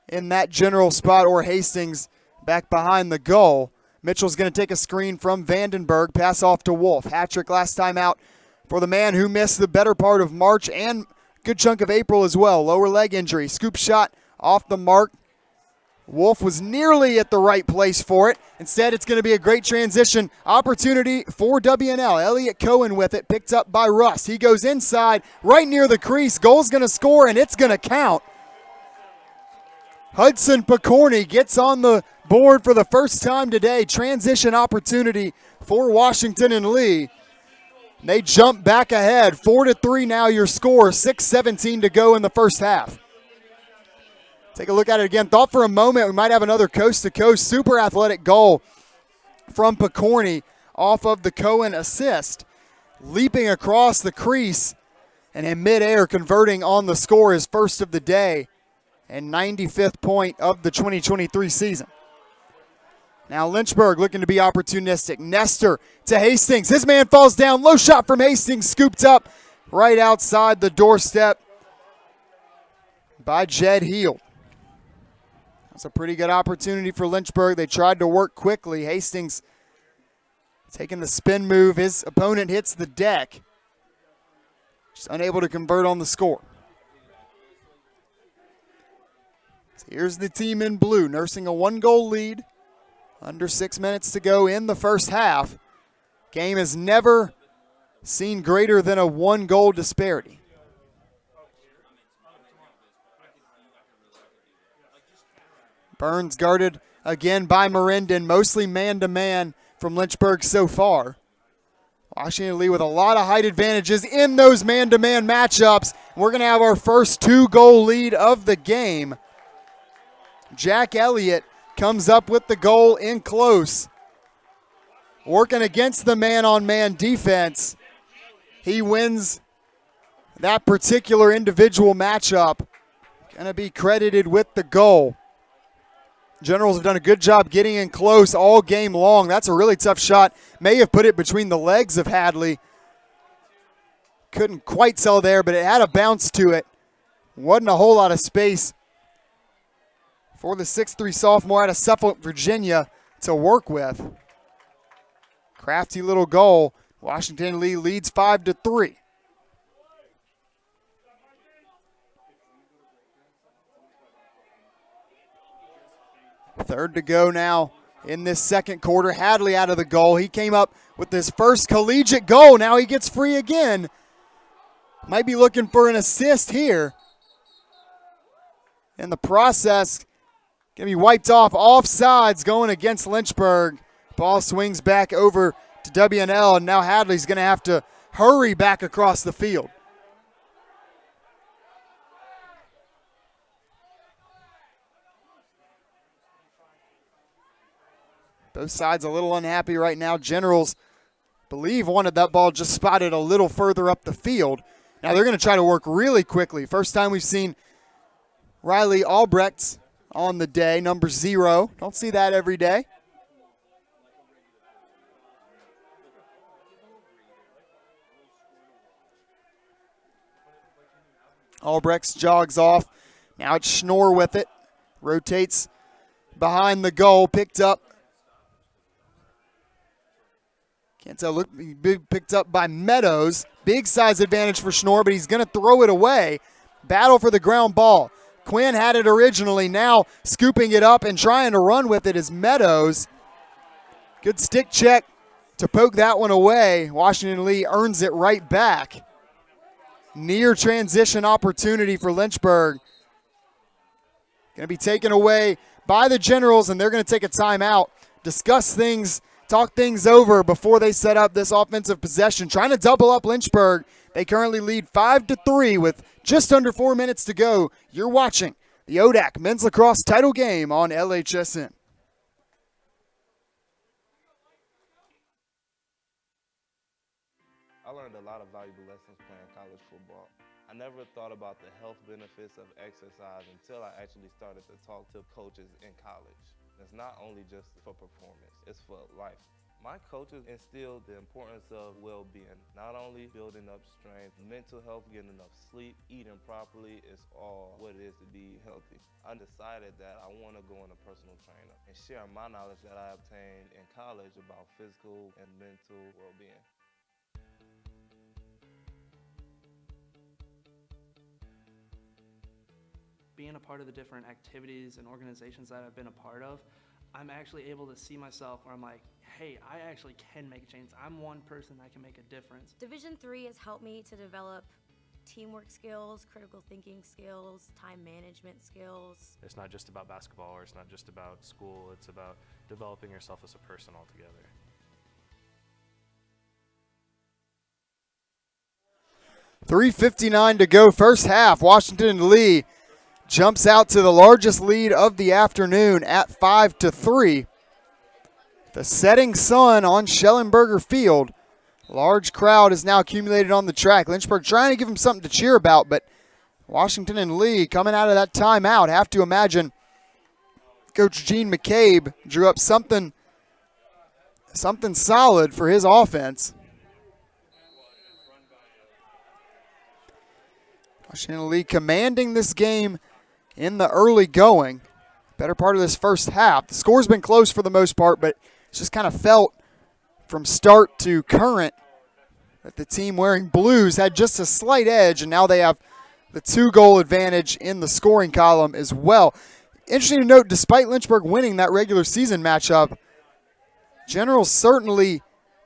in that general spot or Hastings back behind the goal. Mitchell's going to take a screen from Vandenberg. Pass off to Wolf. Hat-trick last time out for the man who missed the better part of March and a good chunk of April as well. Lower leg injury. Scoop shot off the mark. Wolf was nearly at the right place for it. Instead, it's going to be a great transition opportunity for WNL. Elliott Cohen with it, picked up by Russ. He goes inside, right near the crease. Goal's going to score, and it's going to count. Hudson Picorni gets on the board for the first time today. Transition opportunity for Washington and Lee. They jump back ahead. 4-3 now your score. 6:17 to go in the first half. Take a look at it again. Thought for a moment we might have another coast-to-coast super athletic goal from Picorni off of the Cohen assist. Leaping across the crease and in midair converting on the score, his first of the day and 95th point of the 2023 season. Now Lynchburg looking to be opportunistic. Nestor to Hastings. His man falls down. Low shot from Hastings, scooped up right outside the doorstep by Jed Heald. That's a pretty good opportunity for Lynchburg. They tried to work quickly. Hastings taking the spin move. His opponent hits the deck. Just unable to convert on the score. So here's the team in blue nursing a 1-goal lead. Under 6 minutes to go in the first half. Game has never seen greater than a 1-goal disparity. Burns guarded again by Merendon, mostly man-to-man from Lynchburg so far. Washington Lee with a lot of height advantages in those man-to-man matchups. We're going to have our first 2-goal lead of the game. Jack Elliott comes up with the goal in close. Working against the man-on-man defense. He wins that particular individual matchup. Going to be credited with the goal. Generals have done a good job getting in close all game long. That's a really tough shot. May have put it between the legs of Hadley. Couldn't quite tell there, but it had a bounce to it. Wasn't a whole lot of space for the 6'3 sophomore out of Suffolk, Virginia to work with. Crafty little goal. Washington Lee leads 5-3. Third to go now in this second quarter. Hadley out of the goal. He came up with his first collegiate goal. Now he gets free again. Might be looking for an assist here. In the process, going to be wiped off. Offsides going against Lynchburg. Ball swings back over to WNL, and now Hadley's going to have to hurry back across the field. Both sides a little unhappy right now. Generals believe wanted that ball just spotted a little further up the field. Now they're going to try to work really quickly. First time we've seen Riley Albrecht on the day, number 0. Don't see that every day. Albrecht jogs off. Now it's Schnorr with it. Rotates behind the goal. Picked up. Can't tell. Look, picked up by Meadows. Big size advantage for Schnorr, but he's going to throw it away. Battle for the ground ball. Quinn had it originally. Now scooping it up and trying to run with it is Meadows. Good stick check to poke that one away. Washington Lee earns it right back. Near transition opportunity for Lynchburg. Going to be taken away by the Generals, and they're going to take a timeout, discuss things, talk things over before they set up this offensive possession. Trying to double up Lynchburg. They currently lead 5-3 with just under 4 minutes to go. You're watching the ODAC Men's Lacrosse title game on LHSN. I learned a lot of valuable lessons playing college football. I never thought about the health benefits of exercise until I actually started to talk to coaches in college. It's not only just for performance, it's for life. My coaches instilled the importance of well-being, not only building up strength, mental health, getting enough sleep, eating properly is all what it is to be healthy. I decided that I want to go in a personal trainer and share my knowledge that I obtained in college about physical and mental well-being. Being a part of the different activities and organizations that I've been a part of, I'm actually able to see myself where I'm like, hey, I actually can make a change. I'm one person that can make a difference. Division III has helped me to develop teamwork skills, critical thinking skills, time management skills. It's not just about basketball, or it's not just about school, it's about developing yourself as a person altogether. .359 to go, first half. Washington Lee jumps out to the largest lead of the afternoon at 5-3. The setting sun on Shellenberger Field. Large crowd is now accumulated on the track. Lynchburg trying to give them something to cheer about, but Washington and Lee coming out of that timeout. Have to imagine Coach Gene McCabe drew up something solid for his offense. Washington Lee commanding this game in the early going. Better part of this first half. The score's been close for the most part, but it's just kind of felt from start to current that the team wearing blues had just a slight edge, and now they have the 2-goal advantage in the scoring column as well. Interesting to note, despite Lynchburg winning that regular season matchup, Generals certainly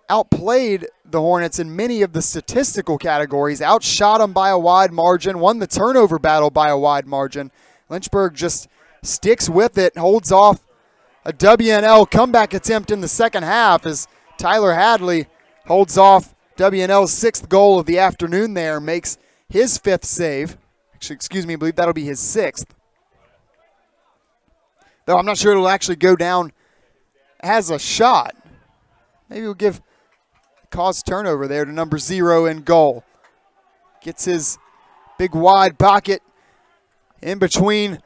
outplayed the Hornets in many of the statistical categories, outshot them by a wide margin, won the turnover battle by a wide margin. Lynchburg just sticks with it, holds off a WNL comeback attempt in the second half as Tyler Hadley holds off WNL's 6th goal of the afternoon there, makes his 5th save. Actually, excuse me, I believe that'll be his 6th. Though I'm not sure it'll actually go down as a shot. Maybe we'll give cause turnover there to number 0 in goal. Gets his big wide pocket in between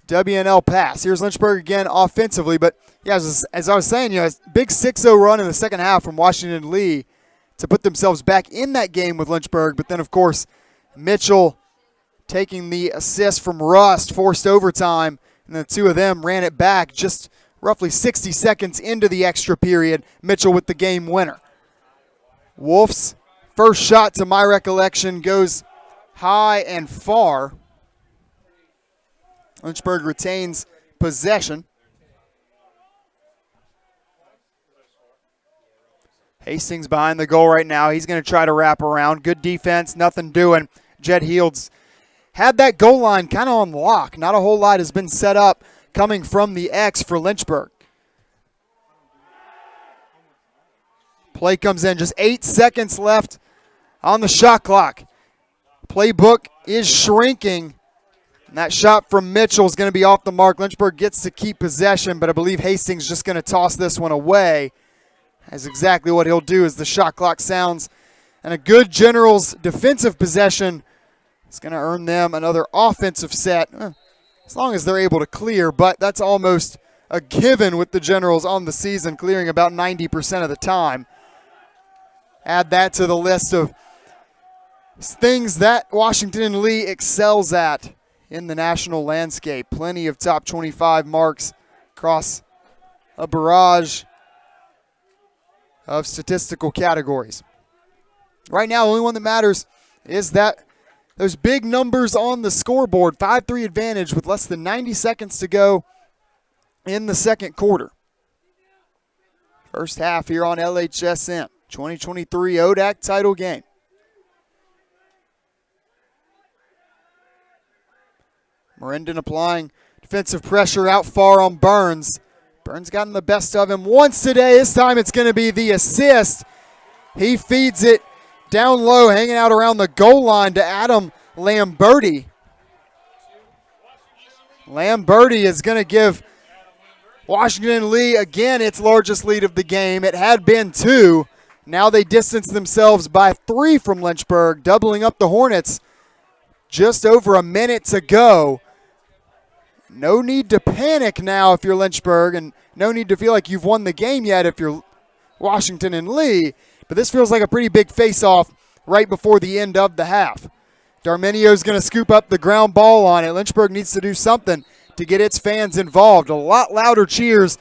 WNL pass. Here's Lynchburg again offensively, but yeah, as I was saying, big 6-0 run in the second half from Washington Lee to put themselves back in that game with Lynchburg, but then of course Mitchell taking the assist from Rust, forced overtime, and the two of them ran it back just roughly 60 seconds into the extra period. Mitchell with the game winner. Wolf's first shot, to my recollection, goes high and far. Lynchburg retains possession. Hastings behind the goal right now. He's going to try to wrap around. Good defense, nothing doing. Jed Heald's had that goal line kind of on lock. Not a whole lot has been set up coming from the X for Lynchburg. Play comes in, just 8 seconds left on the shot clock. Playbook is shrinking. And that shot from Mitchell is going to be off the mark. Lynchburg gets to keep possession, but I believe Hastings just going to toss this one away. That's exactly what he'll do as the shot clock sounds. And a good Generals defensive possession is going to earn them another offensive set, as long as they're able to clear. But that's almost a given with the Generals on the season, clearing about 90% of the time. Add that to the list of things that Washington Lee excels at in the national landscape. Plenty of top 25 marks across a barrage of statistical categories. Right now, the only one that matters is that those big numbers on the scoreboard. 5-3 advantage with less than 90 seconds to go in the second quarter. First half here on LHSN, 2023 ODAC title game. Merendon applying defensive pressure out far on Burns. Burns gotten the best of him once today. This time it's going to be the assist. He feeds it down low, hanging out around the goal line to Adam Lamberti. Lamberti is going to give Washington Lee again its largest lead of the game. It had been 2. Now they distance themselves by 3 from Lynchburg, doubling up the Hornets. Just over a minute to go. No need to panic now if you're Lynchburg, and no need to feel like you've won the game yet if you're Washington and Lee. But this feels like a pretty big face-off right before the end of the half. Darminio's going to scoop up the ground ball on it. Lynchburg needs to do something to get its fans involved. A lot louder cheers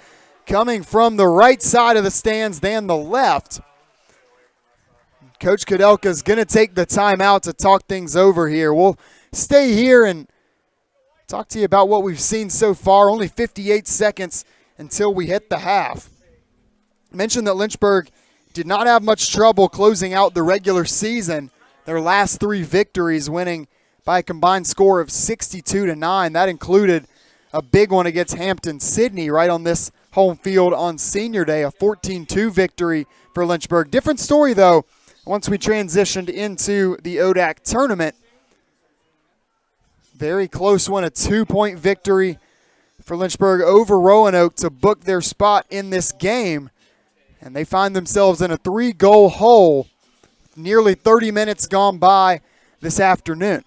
coming from the right side of the stands than the left. Coach Kudelka's going to take the timeout to talk things over here. We'll stay here and talk to you about what we've seen so far. Only 58 seconds until we hit the half. I mentioned that Lynchburg did not have much trouble closing out the regular season. Their last 3 victories winning by a combined score of 62-9. That included a big one against Hampton-Sydney right on this home field on Senior Day, a 14-2 victory for Lynchburg. Different story, though, once we transitioned into the ODAC tournament. Very close one, a 2-point victory for Lynchburg over Roanoke to book their spot in this game. And they find themselves in a 3-goal hole, nearly 30 minutes gone by this afternoon.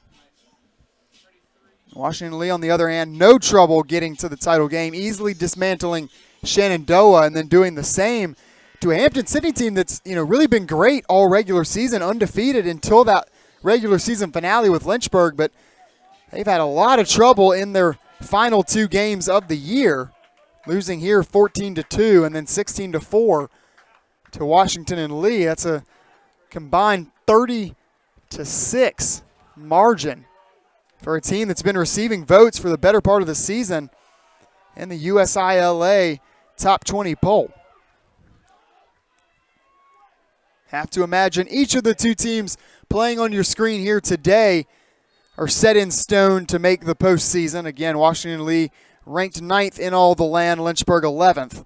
Washington Lee, on the other hand, no trouble getting to the title game, easily dismantling Shenandoah and then doing the same to a Hampton-Sydney team that's really been great all regular season, undefeated until that regular season finale with Lynchburg, but they've had a lot of trouble in their final 2 games of the year, losing here 14-2 and then 16-4 to Washington and Lee. That's a combined 30-6 margin for a team that's been receiving votes for the better part of the season in the USILA top 20 poll. Have to imagine each of the 2 teams playing on your screen here today are set in stone to make the postseason. Again, Washington Lee ranked 9th in all the land, Lynchburg 11th.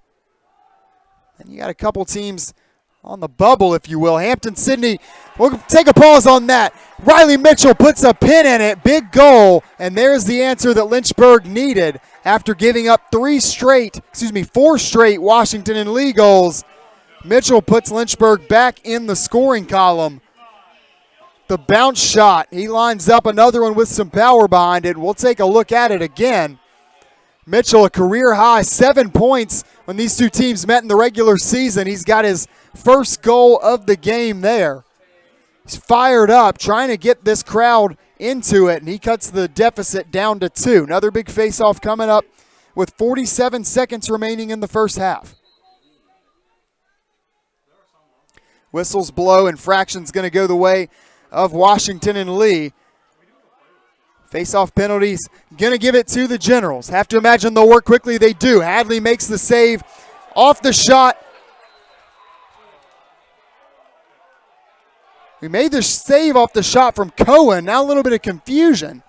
And you got a couple teams on the bubble, if you will. Hampton-Sydney, we'll take a pause on that. Riley Mitchell puts a pin in it, big goal, and there's the answer that Lynchburg needed after giving up 4 straight Washington and Lee goals. Mitchell puts Lynchburg back in the scoring column. The bounce shot, he lines up another one with some power behind it. We'll take a look at it again. Mitchell, a career high 7 points when these 2 teams met in the regular season. He's got his first goal of the game there. He's fired up, trying to get this crowd into it, and he cuts the deficit down to 2. Another big face-off coming up with 47 seconds remaining in the first half. Whistles blow, infraction's going to go the way of Washington and Lee. Face-off penalties, going to give it to the Generals. Have to imagine they'll work quickly. They do. Hadley makes the save off the shot. We made the save off the shot from Cohen. Now a little bit of confusion.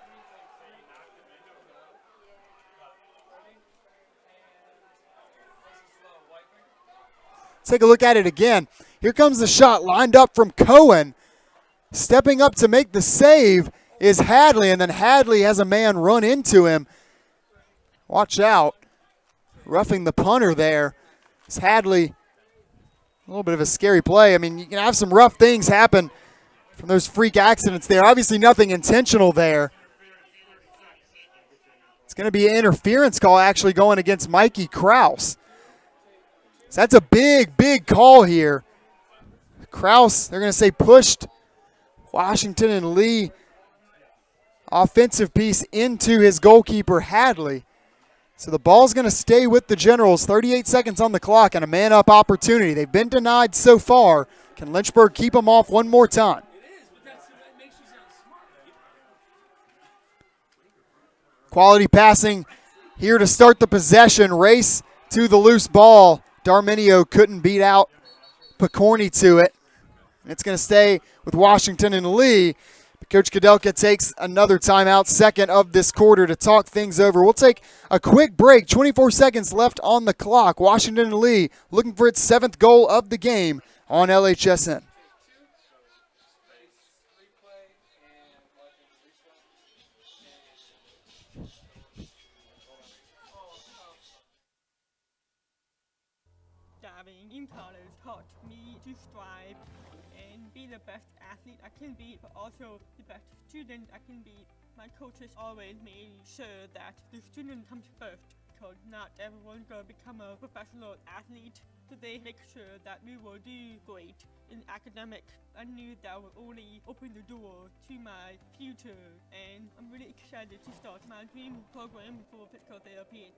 Take a look at it again. Here comes the shot lined up from Cohen. Stepping up to make the save is Hadley, and then Hadley has a man run into him. Watch out. Roughing the punter there. It's Hadley. A little bit of a scary play. I mean, you can have some rough things happen from those freak accidents there. Obviously nothing intentional there. It's going to be an interference call actually going against Mikey Kraus. So that's a big, big call here. Kraus, they're going to say pushed Washington and Lee offensive piece into his goalkeeper, Hadley. So the ball's going to stay with the Generals. 38 seconds on the clock and a man-up opportunity. They've been denied so far. Can Lynchburg keep them off one more time? Quality passing here to start the possession. Race to the loose ball. Darminio couldn't beat out Picorni to it. And it's going to stay with Washington and Lee. Coach Kudelka takes another timeout, second of this quarter, to talk things over. We'll take a quick break. 24 seconds left on the clock. Washington and Lee looking for its 7th goal of the game on LHSN. Diving in college taught me to strive and be the best athlete I can be, but also the best student I can be. My coaches always made sure that the student comes first, because not everyone's going to become a professional athlete. So they make sure that we will do great in academics. I knew that would only open the door to my future, and I'm really excited to start my dream program for physical therapy.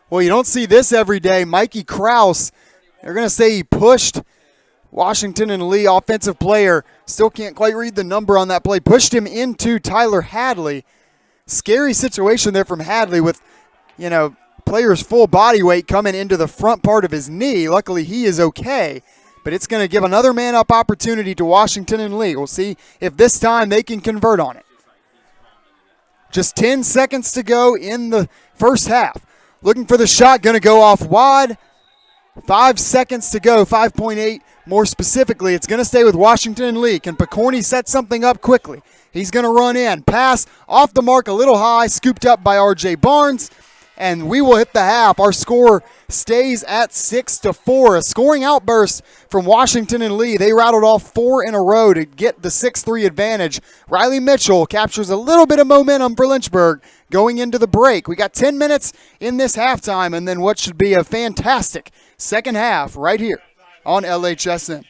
Well, you don't see this every day. Mikey Kraus, they're going to say he pushed Washington and Lee offensive player. Still can't quite read the number on that play. Pushed him into Tyler Hadley. Scary situation there from Hadley with, player's full body weight coming into the front part of his knee. Luckily, he is okay. But it's going to give another man-up opportunity to Washington and Lee. We'll see if this time they can convert on it. Just 10 seconds to go in the first half. Looking for the shot, going to go off wide. 5 seconds to go, 5.8 more specifically. It's going to stay with Washington and Lee. Can Picorni set something up quickly? He's going to run in. Pass off the mark a little high, scooped up by R.J. Barnes. And we will hit the half. Our score stays at 6-4. A scoring outburst from Washington and Lee. They rattled off 4 in a row to get the 6-3 advantage. Riley Mitchell captures a little bit of momentum for Lynchburg going into the break. We got 10 minutes in this halftime, and then what should be a fantastic second half right here on LHSN.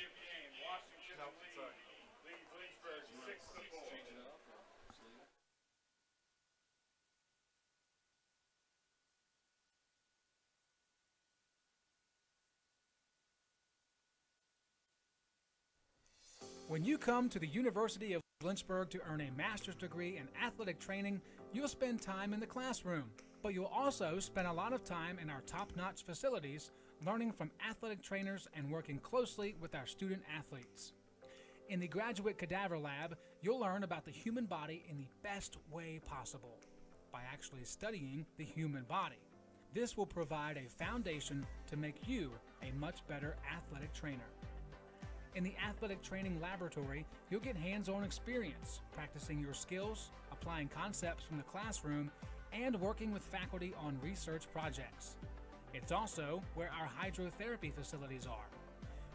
When you come to the University of Lynchburg to earn a master's degree in athletic training, you'll spend time in the classroom, but you'll also spend a lot of time in our top-notch facilities learning from athletic trainers and working closely with our student athletes. In the Graduate Cadaver Lab, you'll learn about the human body in the best way possible by actually studying the human body. This will provide a foundation to make you a much better athletic trainer. In the athletic training laboratory, you'll get hands-on experience, practicing your skills, applying concepts from the classroom, and working with faculty on research projects. It's also where our hydrotherapy facilities are.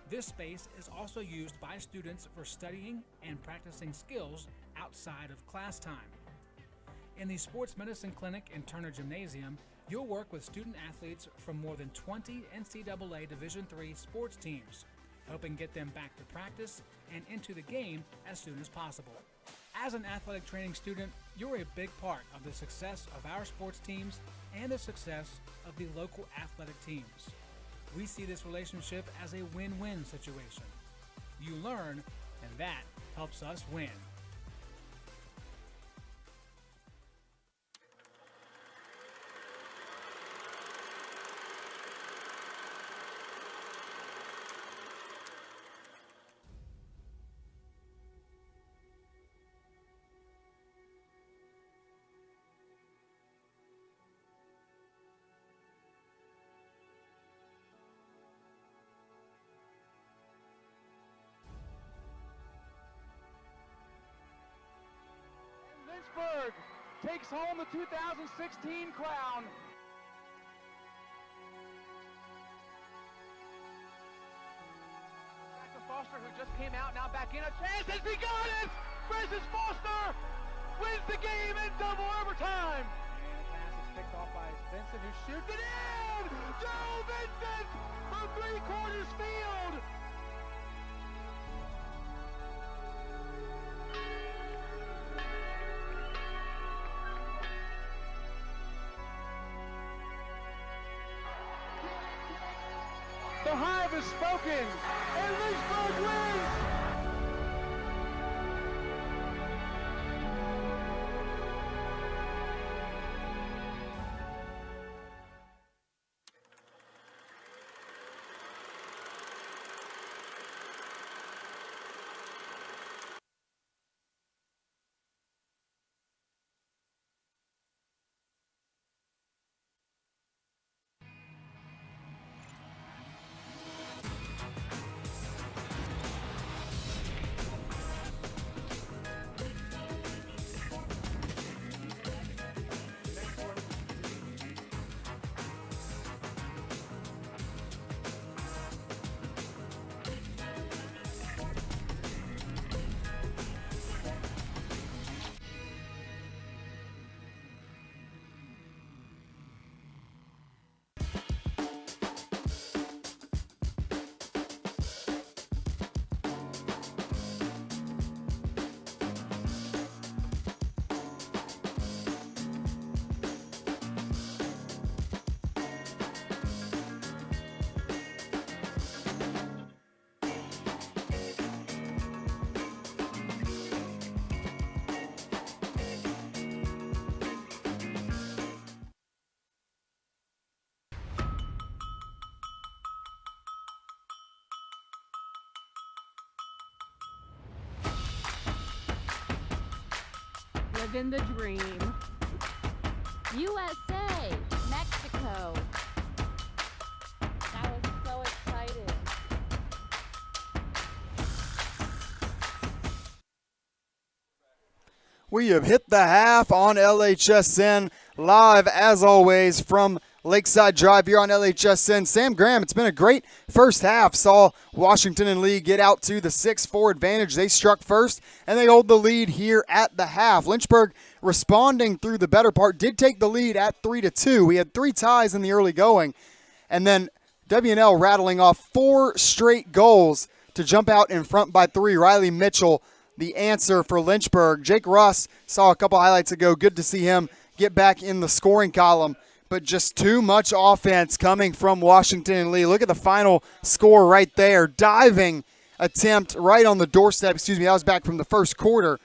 This space is also used by students for studying and practicing skills outside of class time. In the Sports Medicine Clinic and Turner Gymnasium, you'll work with student athletes from more than 20 NCAA Division III sports teams, helping get them back to practice and into the game as soon as possible. As an athletic training student, you're a big part of the success of our sports teams and the success of the local athletic teams. We see this relationship as a win-win situation. You learn, and that helps us win. Lynchburg takes home the 2016 crown. taking a chance as he got it! Francis Foster wins the game in double overtime! And the pass is picked off by Vincent, who shoots it in! Joe Vincent from 3/4 field! The Hive has spoken, and Lynchburg wins! Living the dream. USA, Mexico. That was so exciting. We have hit the half on LHSN live, as always, from Lakeside Drive here on LHSN. Sam Graham, it's been a great first half. Saw Washington and Lee get out to the 6-4 advantage. They struck first, and they hold the lead here at the half. Lynchburg responding through the better part, did take the lead at 3-2. We had 3 ties in the early going, and then W&L rattling off 4 straight goals to jump out in front by 3. Riley Mitchell, the answer for Lynchburg. Jake Russ, saw a couple highlights ago. Good to see him get back in the scoring column. But just too much offense coming from Washington and Lee. Look at the final score right there. Diving attempt right on the doorstep. Excuse me, that was back from the first quarter.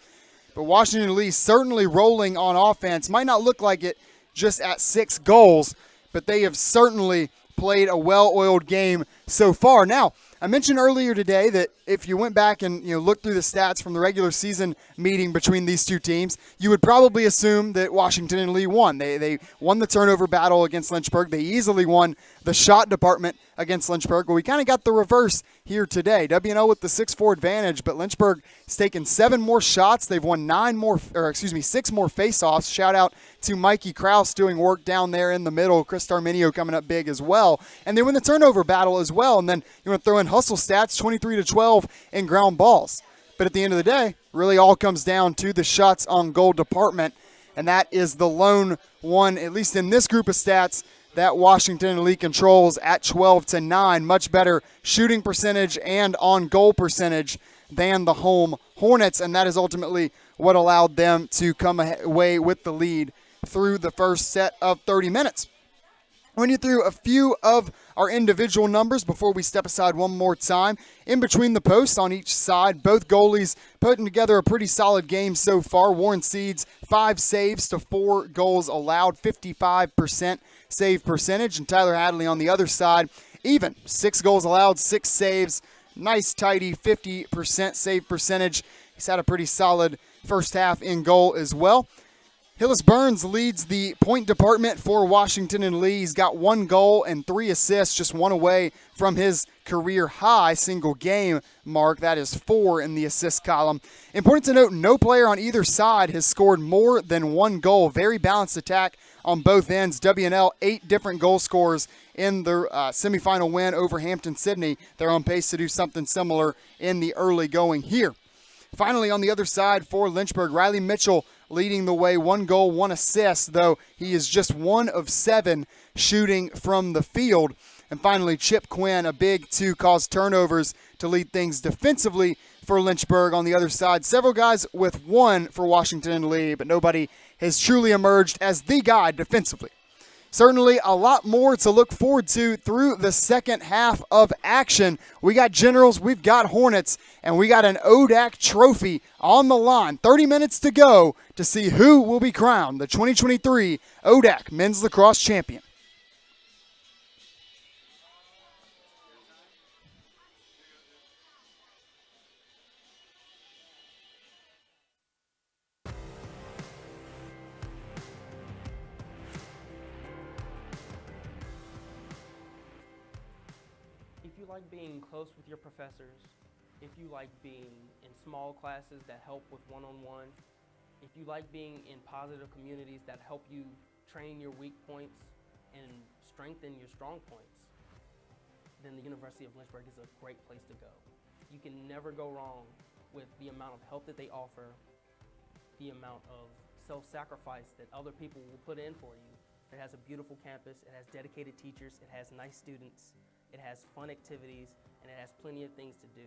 But Washington and Lee certainly rolling on offense. Might not look like it just at 6 goals, but they have certainly played a well-oiled game so far. Now, I mentioned earlier today that if you went back and looked through the stats from the regular season meeting between these two teams, you would probably assume that Washington and Lee won. They won the turnover battle against Lynchburg. They easily won the shot department against Lynchburg. But we kind of got the reverse here today. W&L with the 6-4 advantage, but Lynchburg has taken 7 more shots. They've won 6 more faceoffs. Shout out to Mikey Kraus doing work down there in the middle. Chris Darminio coming up big as well. And they win the turnover battle as well. And then you want to throw in hustle stats, 23-12 in ground balls. But at the end of the day, really all comes down to the shots on goal department. And that is the lone one, at least in this group of stats, that Washington and Lee controls at 12-9. Much better shooting percentage and on goal percentage than the home Hornets. And that is ultimately what allowed them to come away with the lead through the first set of 30 minutes. Run you through a few of our individual numbers before we step aside one more time. In between the posts on each side, both goalies putting together a pretty solid game so far. Warren Seeds, 5 saves to 4 goals allowed, 55% save percentage. And Tyler Hadley on the other side, even 6 goals allowed, 6 saves. Nice, tidy 50% save percentage. He's had a pretty solid first half in goal as well. Hillis Burns leads the point department for Washington and Lee. He's got 1 goal and 3 assists, just 1 away from his career high single game mark. That is 4 in the assist column. Important to note, no player on either side has scored more than 1 goal. Very balanced attack on both ends. W&L, 8 different goal scorers in the semifinal win over Hampton-Sydney. They're on pace to do something similar in the early going here. Finally, on the other side for Lynchburg, Riley Mitchell leading the way, 1 goal, 1 assist, though he is just 1 of 7 shooting from the field. And finally, Chip Quinn, a big 2, caused turnovers to lead things defensively for Lynchburg. On the other side, several guys with 1 for Washington and Lee, but nobody has truly emerged as the guy defensively. Certainly a lot more to look forward to through the second half of action. We got Generals, we've got Hornets, and we got an ODAC trophy on the line. 30 minutes to go to see who will be crowned the 2023 ODAC Men's Lacrosse Champion. If you like being close with your professors, if you like being in small classes that help with one-on-one, if you like being in positive communities that help you train your weak points and strengthen your strong points, then the University of Lynchburg is a great place to go. You can never go wrong with the amount of help that they offer, the amount of self-sacrifice that other people will put in for you. It has a beautiful campus, it has dedicated teachers, it has nice students, it has fun activities, and it has plenty of things to do.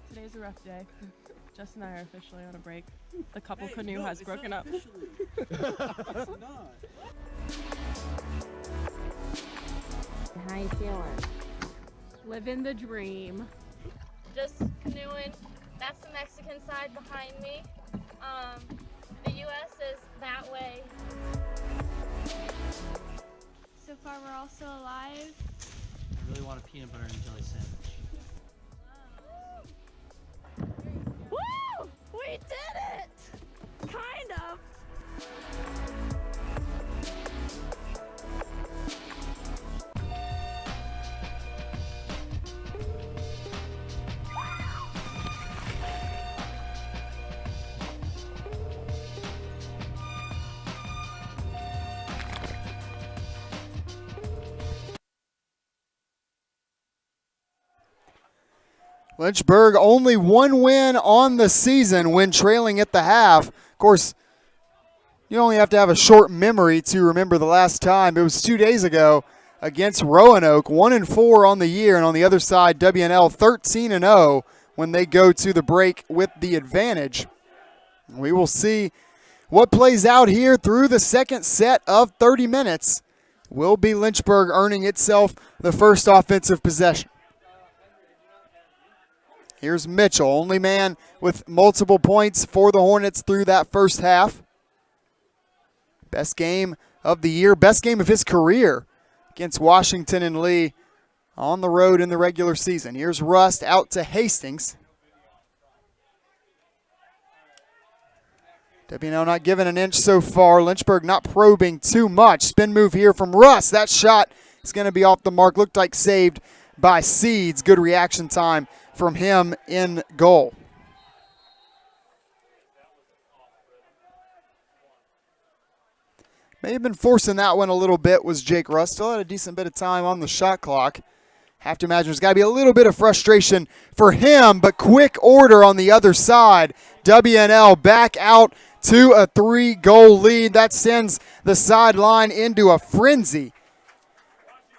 Today's a rough day. Jess and I are officially on a break. The couple canoe has broken up. How you feeling? Living the dream. Just canoeing. That's the Mexican side behind me. The U.S. is that way. So far, we're all still alive. I really want a peanut butter and jelly sandwich. Woo! We did it! Kind of. Lynchburg only 1 win on the season when trailing at the half. Of course, you only have to have a short memory to remember the last time. It was 2 days ago against Roanoke, 1-4 on the year. And on the other side, W&L 13-0 when they go to the break with the advantage. We will see what plays out here through the second set of 30 minutes. Will be Lynchburg earning itself the first offensive possession. Here's Mitchell, only man with multiple points for the Hornets through that first half. Best game of the year, best game of his career against Washington and Lee on the road in the regular season. Here's Rust out to Hastings. W&L not giving an inch so far. Lynchburg not probing too much. Spin move here from Rust. That shot is going to be off the mark. Looked like saved by Seeds. Good reaction time from him in goal. May have been forcing that one a little bit was Jake Rust. Still had a decent bit of time on the shot clock. Have to imagine there's got to be a little bit of frustration for him, but quick order on the other side. W&L back out to a 3-goal lead. That sends the sideline into a frenzy.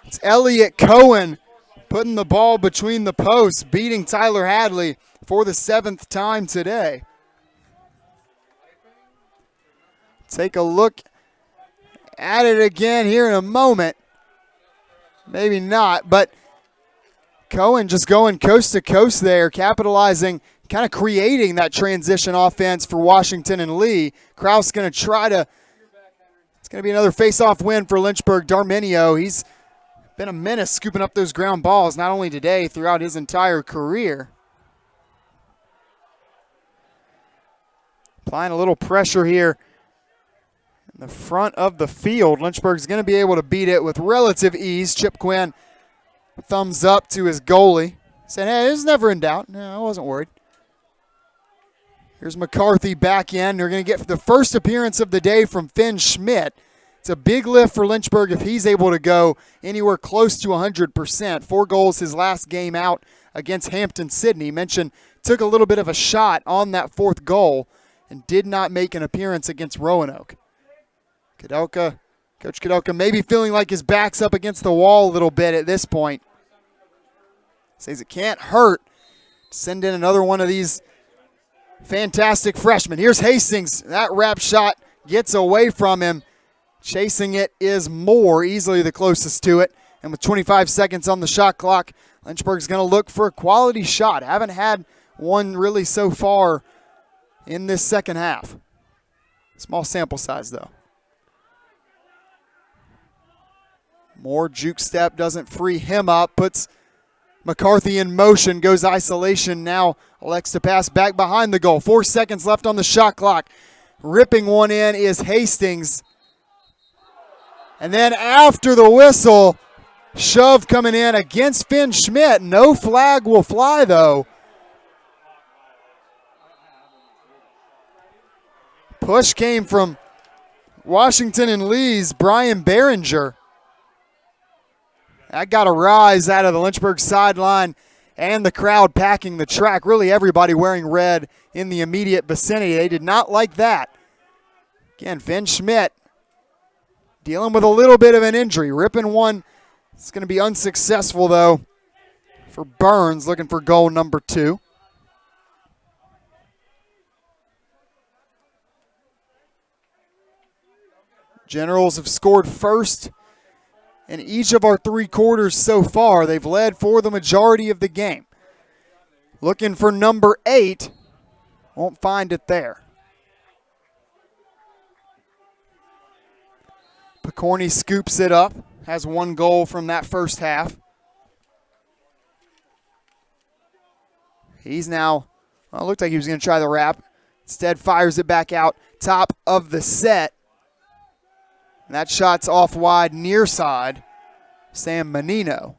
It's Elliott Cohen putting the ball between the posts, beating Tyler Hadley for the 7th time today. Take a look at it again here in a moment. Maybe not, but Cohen just going coast to coast there, capitalizing, kind of creating that transition offense for Washington and Lee. Kraus going to try to, it's going to be another face-off win for Lynchburg. Darminio, he's been a menace scooping up those ground balls, not only today, throughout his entire career. Applying a little pressure here in the front of the field. Lynchburg's going to be able to beat it with relative ease. Chip Quinn, thumbs up to his goalie, saying, hey, it's never in doubt. No, I wasn't worried. Here's McCarthy back in. They're going to get the first appearance of the day from Finn Schmidt. It's a big lift for Lynchburg if he's able to go anywhere close to 100%. 4 goals his last game out against Hampton-Sydney. Mentioned took a little bit of a shot on that 4th goal and did not make an appearance against Roanoke. Kudelka, Coach Kudelka maybe feeling like his back's up against the wall a little bit at this point. Says it can't hurt. Send in another one of these fantastic freshmen. Here's Hastings. That wrap shot gets away from him. Chasing it is Moore, easily the closest to it. And with 25 seconds on the shot clock, Lynchburg's going to look for a quality shot. Haven't had one really so far in this second half. Small sample size, though. Moore juke step doesn't free him up. Puts McCarthy in motion. Goes isolation now. Elects to pass back behind the goal. 4 seconds left on the shot clock. Ripping one in is Hastings. And then after the whistle, shove coming in against Finn Schmidt. No flag will fly, though. Push came from Washington and Lee's Brian Behringer. That got a rise out of the Lynchburg sideline and the crowd packing the track. Really everybody wearing red in the immediate vicinity. They did not like that. Again, Finn Schmidt dealing with a little bit of an injury. Ripping one. It's going to be unsuccessful, though, for Burns, looking for goal number 2. Generals have scored first in each of our 3 quarters so far. They've led for the majority of the game. Looking for number 8. Won't find it there. Picorni scoops it up. Has 1 goal from that first half. He's now, well, it looked like he was going to try the wrap. Instead fires it back out top of the set. And that shot's off wide near side. Sam Menino.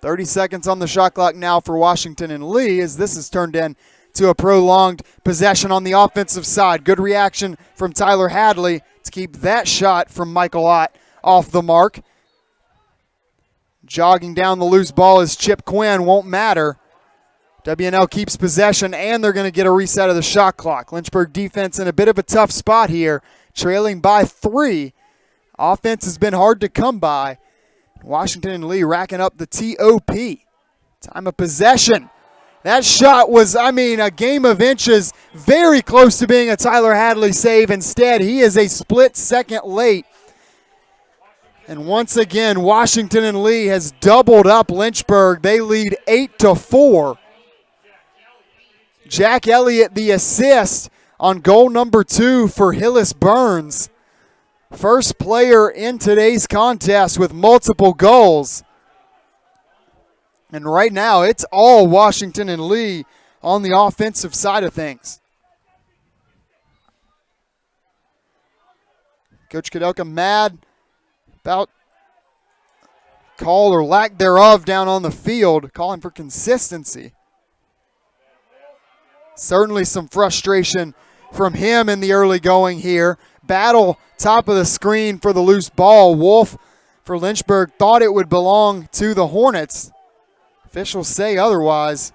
30 seconds on the shot clock now for Washington and Lee as this is turned into a prolonged possession on the offensive side. Good reaction from Tyler Hadley to keep that shot from Michael Ott off the mark. Jogging down the loose ball is Chip Quinn. Won't matter. WNL keeps possession, and they're going to get a reset of the shot clock. Lynchburg defense in a bit of a tough spot here, trailing by 3. Offense has been hard to come by. Washington and Lee racking up the TOP. Time of possession. That shot was, a game of inches, very close to being a Tyler Hadley save. Instead, he is a split second late. And once again, Washington and Lee has doubled up Lynchburg. They lead 8-4. Jack Elliott, the assist on goal number 2 for Hillis Burns. First player in today's contest with multiple goals. And right now, it's all Washington and Lee on the offensive side of things. Coach Kudelka mad about call or lack thereof down on the field, calling for consistency. Certainly some frustration from him in the early going here. Battle top of the screen for the loose ball. Wolf for Lynchburg thought it would belong to the Hornets. Officials say otherwise.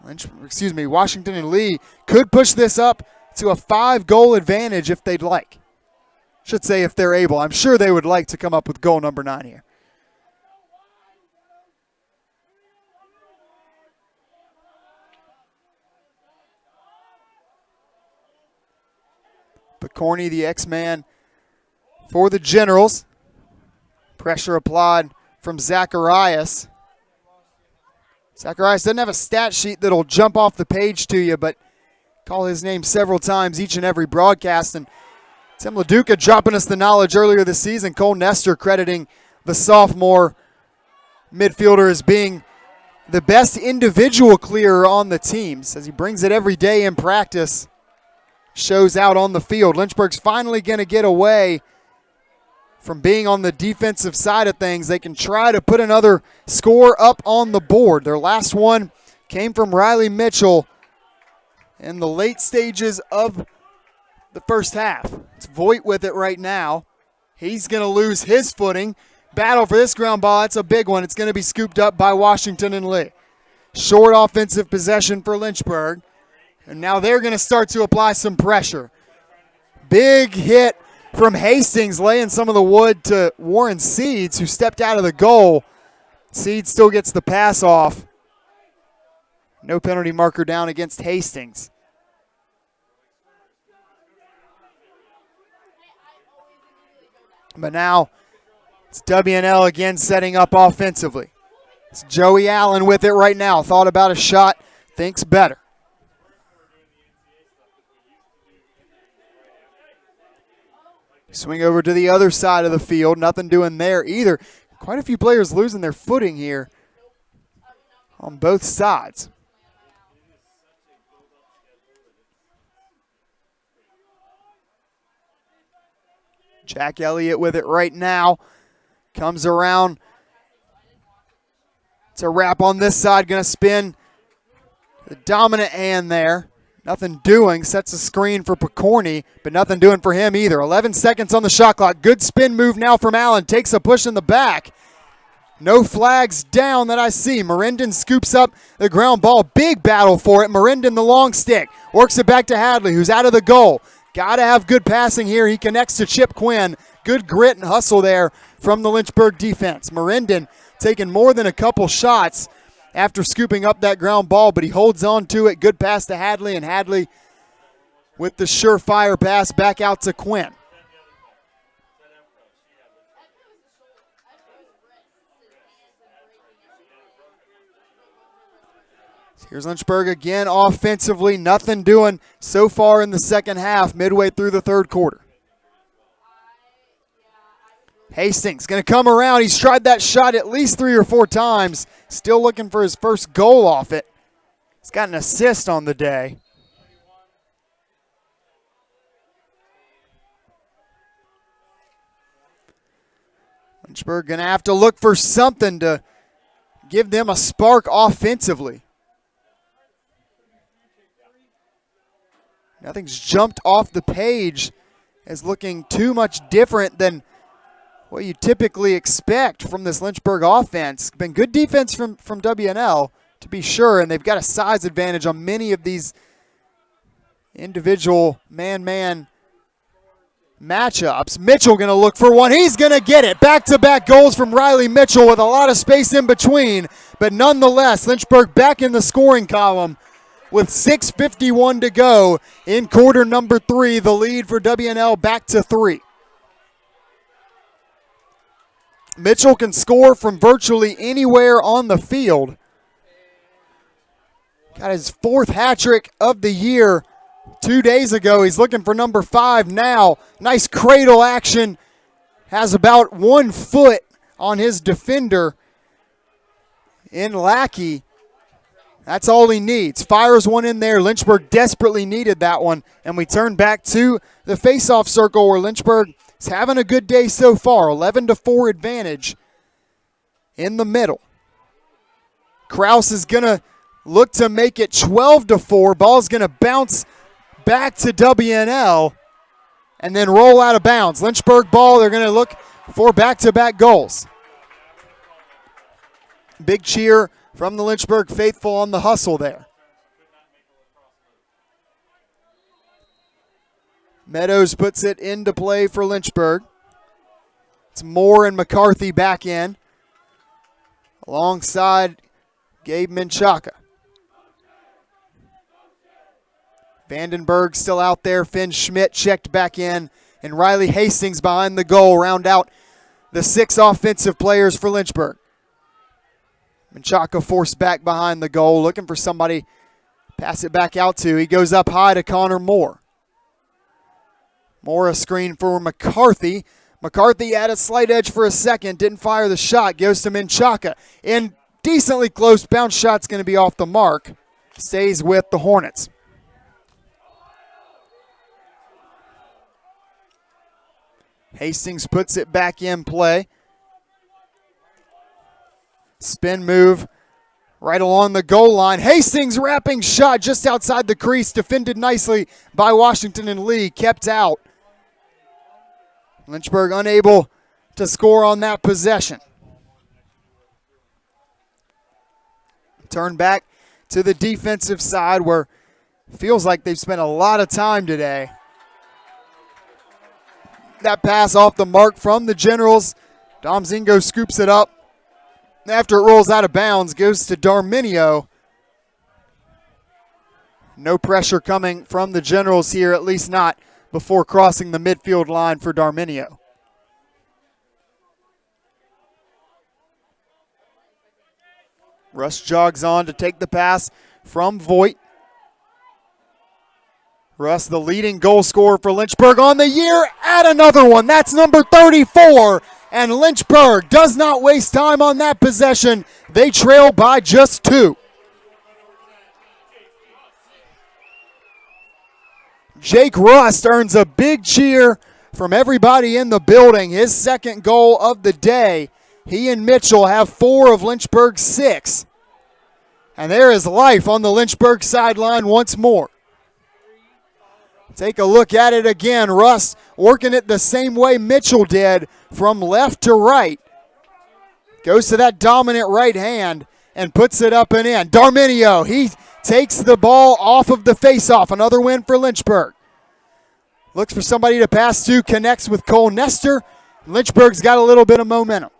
Washington and Lee could push this up to a 5-goal advantage if they'd like. Should say if they're able. I'm sure they would like to come up with goal number 9 here. Picorni, the X-Man for the Generals. Pressure applied from Zacharias. Zacharias doesn't have a stat sheet that'll jump off the page to you, but call his name several times each and every broadcast. And Tim LaDuca dropping us the knowledge earlier this season. Cole Nestor crediting the sophomore midfielder as being the best individual clearer on the team. Says he brings it every day in practice. Shows out on the field. Lynchburg's finally going to get away from being on the defensive side of things. They can try to put another score up on the board. Their last one came from Riley Mitchell in the late stages of the first half. It's Voigt with it right now. He's going to lose his footing. Battle for this ground ball. That's a big one. It's going to be scooped up by Washington and Lee. Short offensive possession for Lynchburg. And now they're going to start to apply some pressure. Big hit from Hastings, laying some of the wood to Warren Seeds, who stepped out of the goal. Seeds still gets the pass off. No penalty marker down against Hastings. But now it's WNL again setting up offensively. It's Joey Allen with it right now. Thought about a shot, thinks better. Swing over to the other side of the field. Nothing doing there either. Quite a few players losing their footing here on both sides. Jack Elliott with it right now. Comes around. It's a wrap on this side. Going to spin the dominant hand there. Nothing doing. Sets a screen for Picorni, but nothing doing for him either. 11 seconds on the shot clock. Good spin move now from Allen. Takes a push in the back. No flags down that I see. Merendon scoops up the ground ball. Big battle for it. Merendon the long stick. Works it back to Hadley, who's out of the goal. Got to have good passing here. He connects to Chip Quinn. Good grit and hustle there from the Lynchburg defense. Merendon taking more than a couple shots after scooping up that ground ball, but he holds on to it. Good pass to Hadley, and Hadley with the surefire pass back out to Quinn. Here's Lynchburg again offensively. Nothing doing so far in the second half, midway through the third quarter. Hastings going to come around. He's tried that shot at least 3 or 4 times. Still looking for his first goal off it. He's got an assist on the day. Lynchburg going to have to look for something to give them a spark offensively. Nothing's jumped off the page as looking too much different than what you typically expect from this Lynchburg offense. Been good defense from WNL, to be sure, and they've got a size advantage on many of these individual man-man matchups. Mitchell going to look for one. He's going to get it. Back-to-back goals from Riley Mitchell with a lot of space in between, but nonetheless, Lynchburg back in the scoring column with 6:51 to go in quarter number 3. The lead for WNL back to 3. Mitchell can score from virtually anywhere on the field. Got his 4th hat trick of the year 2 days ago. He's looking for number 5 now. Nice cradle action. Has about 1 foot on his defender in Lackey. That's all he needs. Fires one in there. Lynchburg desperately needed that one. And we turn back to the face-off circle where Lynchburg is having a good day so far. 11-4 advantage in the middle. Kraus is going to look to make it 12-4. Ball's going to bounce back to WNL and then roll out of bounds. Lynchburg ball, they're going to look for back-to-back goals. Big cheer from the Lynchburg faithful on the hustle there. Meadows puts it into play for Lynchburg. It's Moore and McCarthy back in, alongside Gabe Menchaca. Vandenberg still out there. Finn Schmidt checked back in, and Riley Hastings behind the goal round out the 6 offensive players for Lynchburg. Menchaca forced back behind the goal, looking for somebody pass it back out to. He goes up high to Connor Moore. Moore a screen for McCarthy. McCarthy had a slight edge for a second, didn't fire the shot, goes to Menchaca. In decently close. Bounce shot's going to be off the mark. Stays with the Hornets. Hastings puts it back in play. Spin move right along the goal line. Hastings wrapping shot just outside the crease. Defended nicely by Washington and Lee. Kept out. Lynchburg unable to score on that possession. Turn back to the defensive side where it feels like they've spent a lot of time today. That pass off the mark from the Generals. Dom Zingo scoops it up. After it rolls out of bounds, goes to Darminio. No pressure coming from the Generals here, at least not before crossing the midfield line for Darminio. Russ jogs on to take the pass from Voigt. Russ, the leading goal scorer for Lynchburg on the year, add another one. That's number 34. And Lynchburg does not waste time on that possession. They trail by just 2. Jake Rust earns a big cheer from everybody in the building. His second goal of the day. He and Mitchell have 4 of Lynchburg's 6. And there is life on the Lynchburg sideline once more. Take a look at it again. Rust working it the same way Mitchell did, from left to right. Goes to that dominant right hand and puts it up and in. Darminio, he takes the ball off of the faceoff. Another win for Lynchburg. Looks for somebody to pass to, connects with Cole Nestor. Lynchburg's got a little bit of momentum.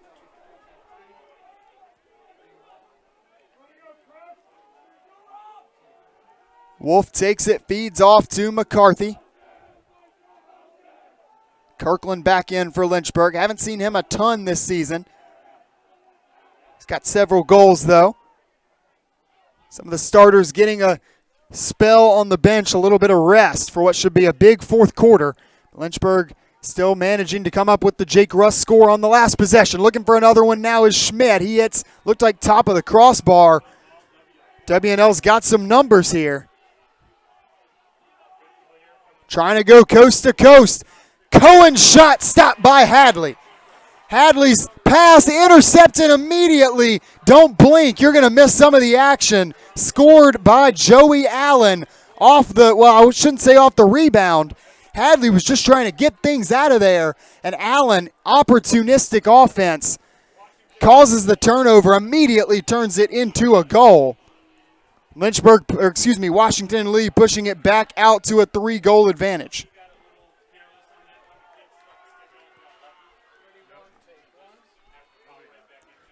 Wolf takes it, feeds off to McCarthy. Kirkland back in for Lynchburg. Haven't seen him a ton this season. He's got several goals, though. Some of the starters getting a spell on the bench, a little bit of rest for what should be a big fourth quarter. Lynchburg still managing to come up with the Jake Rust score on the last possession. Looking for another one now is Schmidt. He hits, looked like top of the crossbar. WNL's got some numbers here. Trying to go coast to coast. Cohen's shot stopped by Hadley. Hadley's pass intercepted immediately. Don't blink. You're going to miss some of the action. Scored by Joey Allen off the, well, I shouldn't say off the rebound. Hadley was just trying to get things out of there. And Allen, opportunistic offense, causes the turnover, immediately turns it into a goal. Washington and Lee pushing it back out to a 3-goal advantage.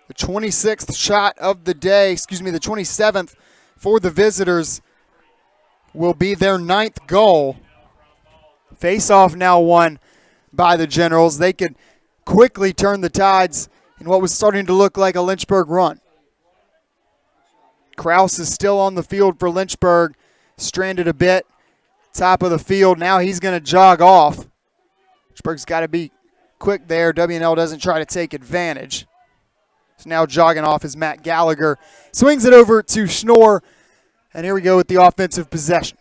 The 26th shot of the day, the 27th for the visitors will be their 9th goal. Face-off now won by the Generals. They could quickly turn the tides in what was starting to look like a Lynchburg run. Kraus is still on the field for Lynchburg, stranded a bit, top of the field. Now he's going to jog off. Lynchburg's got to be quick there. WNL doesn't try to take advantage. So now jogging off is Matt Gallagher. Swings it over to Schnorr, and here we go with the offensive possession.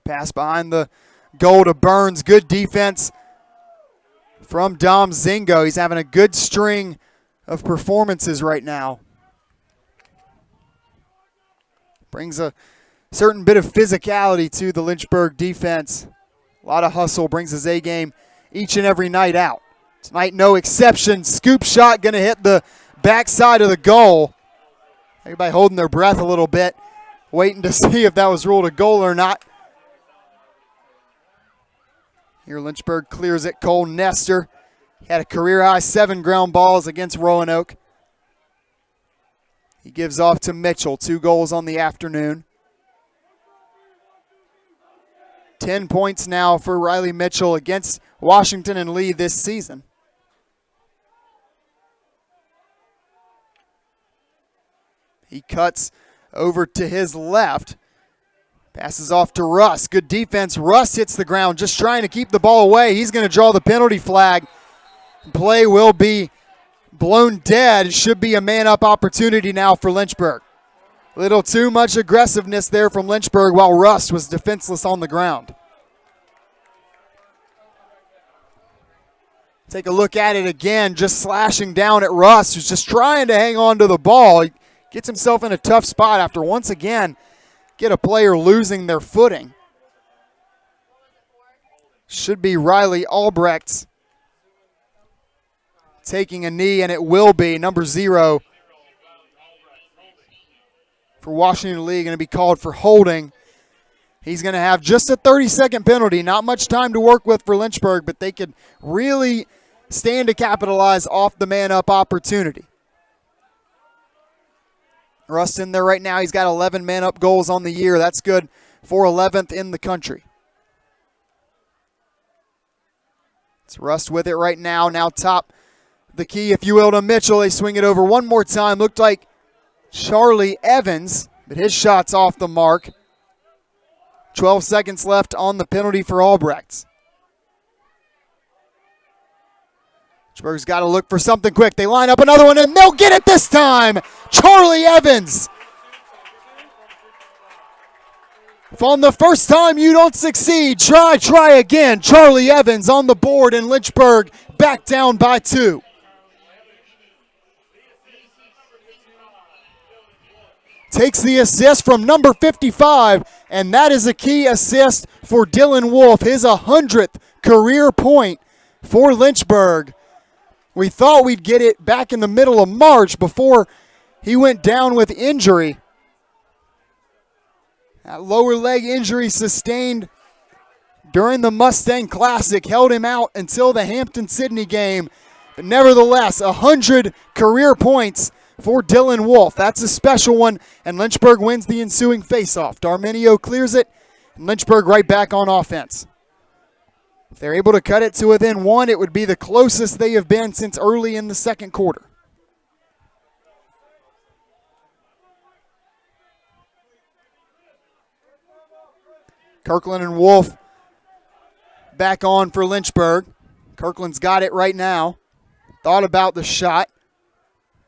Pass behind the goal to Burns. Good defense from Dom Zingo. He's having a good string of performances right now. Brings a certain bit of physicality to the Lynchburg defense. A lot of hustle, brings his A game each and every night out. Tonight, no exception. Scoop shot going to hit the backside of the goal. Everybody holding their breath a little bit, waiting to see if that was ruled a goal or not. Here Lynchburg clears it. Cole Nestor had a career-high 7 ground balls against Roanoke. He gives off to Mitchell, 2 goals on the afternoon. 10 points now for Riley Mitchell against Washington and Lee this season. He cuts over to his left. Passes off to Russ. Good defense. Russ hits the ground, just trying to keep the ball away. He's going to draw the penalty flag. Play will be blown dead. It should be a man-up opportunity now for Lynchburg. A little too much aggressiveness there from Lynchburg while Rust was defenseless on the ground. Take a look at it again, just slashing down at Rust, who's just trying to hang on to the ball. He gets himself in a tough spot after once again get a player losing their footing. Should be Riley Albrecht taking a knee, and it will be number 0 for Washington Lee, going to be called for holding. He's going to have just a 30-second penalty. Not much time to work with for Lynchburg, but they could really stand to capitalize off the man-up opportunity. Rust in there right now. He's got 11 man-up goals on the year. That's good for 11th in the country. It's Rust with it right now. Now top the key, if you will, to Mitchell. They swing it over one more time. Looked like Charlie Evans, but his shot's off the mark. 12 seconds left on the penalty for Albrecht. Lynchburg's got to look for something quick. They line up another one, and they'll get it this time. Charlie Evans. If on the first time you don't succeed, try again. Charlie Evans on the board, and Lynchburg back down by 2. Takes the assist from number 55, and that is a key assist for Dylan Wolf, his 100th career point for Lynchburg. We thought we'd get it back in the middle of March before he went down with injury. That lower leg injury sustained during the Mustang Classic held him out until the Hampton-Sydney game. But nevertheless, 100 career points for Dylan Wolf. That's a special one, and Lynchburg wins the ensuing faceoff. Darminio clears it, and Lynchburg right back on offense. If they're able to cut it to within 1, it would be the closest they have been since early in the second quarter. Kirkland and Wolf back on for Lynchburg. Kirkland's got it right now. Thought about the shot.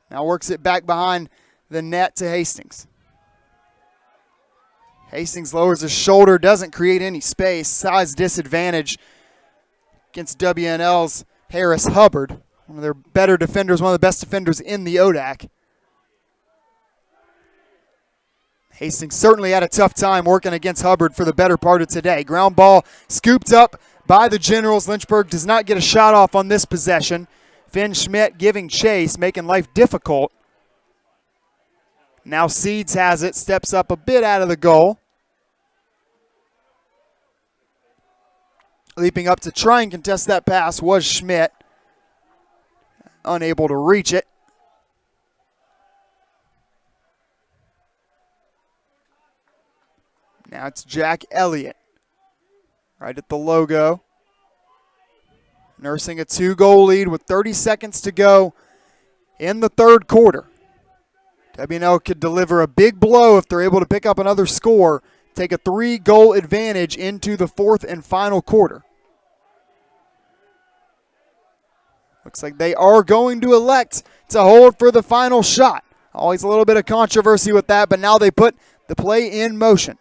Now works it back behind the net to Hastings. Hastings lowers his shoulder, doesn't create any space. Size disadvantage against WNL's Harris Hubbard. One of their better defenders, one of the best defenders in the ODAC. Hastings certainly had a tough time working against Hubbard for the better part of today. Ground ball scooped up by the Generals. Lynchburg does not get a shot off on this possession. Finn Schmidt giving chase, making life difficult. Now Seeds has it, steps up a bit out of the goal. Leaping up to try and contest that pass was Schmidt. Unable to reach it. Now it's Jack Elliott. Right at the logo. Nursing a 2-goal lead with 30 seconds to go in the third quarter. WNL could deliver a big blow if they're able to pick up another score, take a 3-goal advantage into the fourth and final quarter. Looks like they are going to elect to hold for the final shot. Always a little bit of controversy with that, but now they put the play in motion.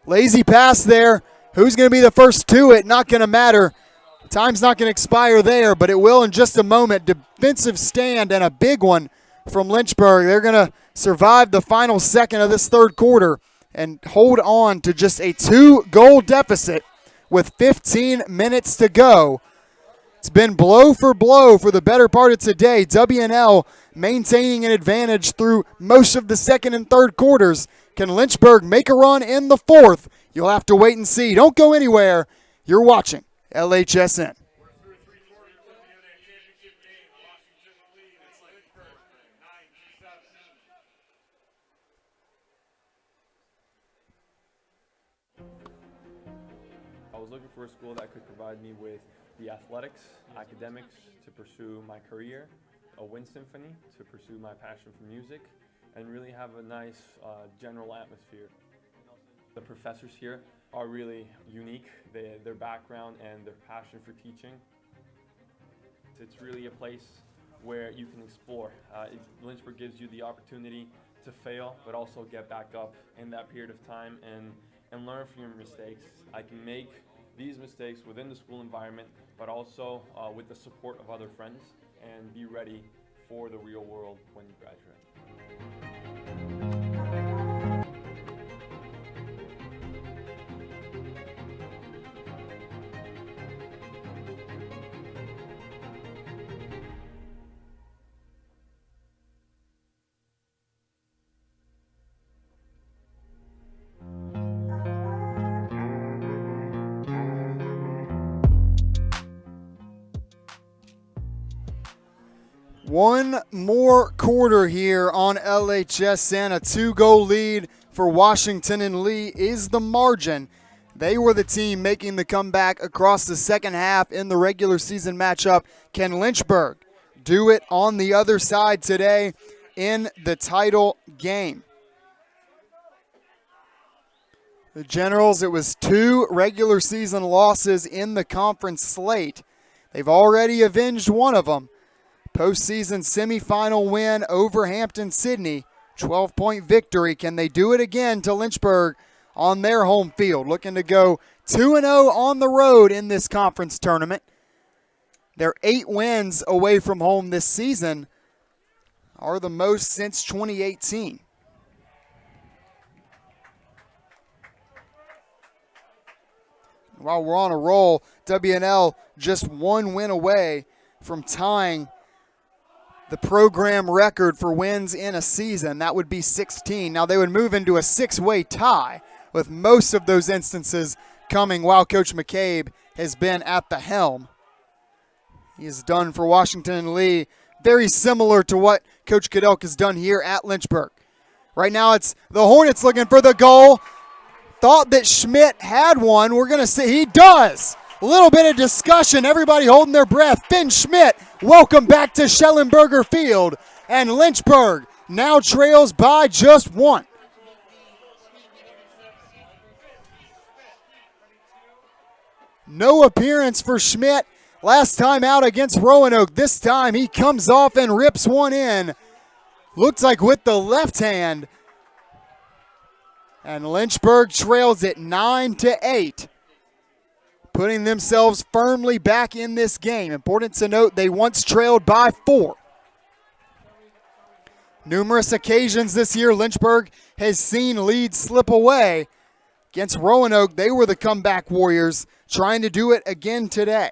Lazy pass there. Who's going to be the first to it? Not going to matter. Time's not going to expire there, but it will in just a moment. Defensive stand and a big one from Lynchburg. They're going to survive the final second of this third quarter and hold on to just a 2-goal deficit with 15 minutes to go. It's been blow for blow for the better part of today. WNL maintaining an advantage through most of the second and third quarters. Can Lynchburg make a run in the fourth? You'll have to wait and see. Don't go anywhere. You're watching LHSN. I was looking for a school that could provide me with the athletics, academics to pursue my career, a wind symphony to pursue my passion for music, and really have a nice general atmosphere. The professors here are really unique. Their background and their passion for teaching. It's really a place where you can explore. Lynchburg gives you the opportunity to fail, but also get back up in that period of time and learn from your mistakes. I can make these mistakes within the school environment, but also with the support of other friends, and be ready for the real world when you graduate. One more quarter here on LHSN. A 2-goal lead for Washington and Lee is the margin. They were the team making the comeback across the second half in the regular season matchup. Can Lynchburg do it on the other side today in the title game? The Generals, it was 2 regular season losses in the conference slate. They've already avenged one of them. Postseason semifinal win over Hampton-Sydney, 12-point victory. Can they do it again to Lynchburg on their home field? Looking to go 2-0 on the road in this conference tournament. Their 8 wins away from home this season are the most since 2018. While we're on a roll, WNL just 1 win away from tying the program record for wins in a season. That would be 16. Now they would move into a 6-way tie, with most of those instances coming while Coach McCabe has been at the helm. He has done for Washington and Lee very similar to what Coach Kudelk has done here at Lynchburg. Right now it's the Hornets looking for the goal. Thought that Schmidt had one. We're going to see he does. A little bit of discussion, everybody holding their breath. Finn Schmidt, welcome back to Shellenberger Field. And Lynchburg now trails by just 1. No appearance for Schmidt. Last time out against Roanoke. This time he comes off and rips one in. Looks like with the left hand. And Lynchburg trails it 9-8. Putting themselves firmly back in this game. Important to note, they once trailed by 4. Numerous occasions this year, Lynchburg has seen leads slip away. Against Roanoke, they were the comeback warriors, trying to do it again today.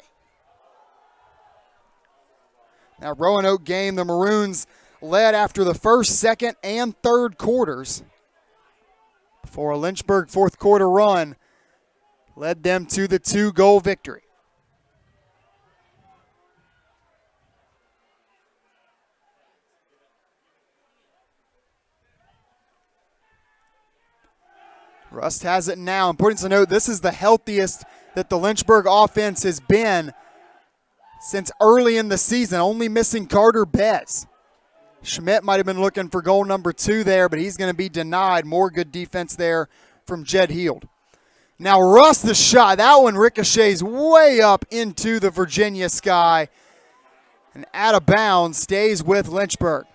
Now, Roanoke game, the Maroons led after the first, second, and third quarters. Before a Lynchburg fourth quarter run led them to the 2-goal victory. Rust has it now. Important to note, this is the healthiest that the Lynchburg offense has been since early in the season, only missing Carter Bez. Schmidt might have been looking for goal number 2 there, but he's going to be denied. More good defense there from Jed Heald. Now Russ, the shot. That one ricochets way up into the Virginia sky. And out of bounds, stays with Lynchburg.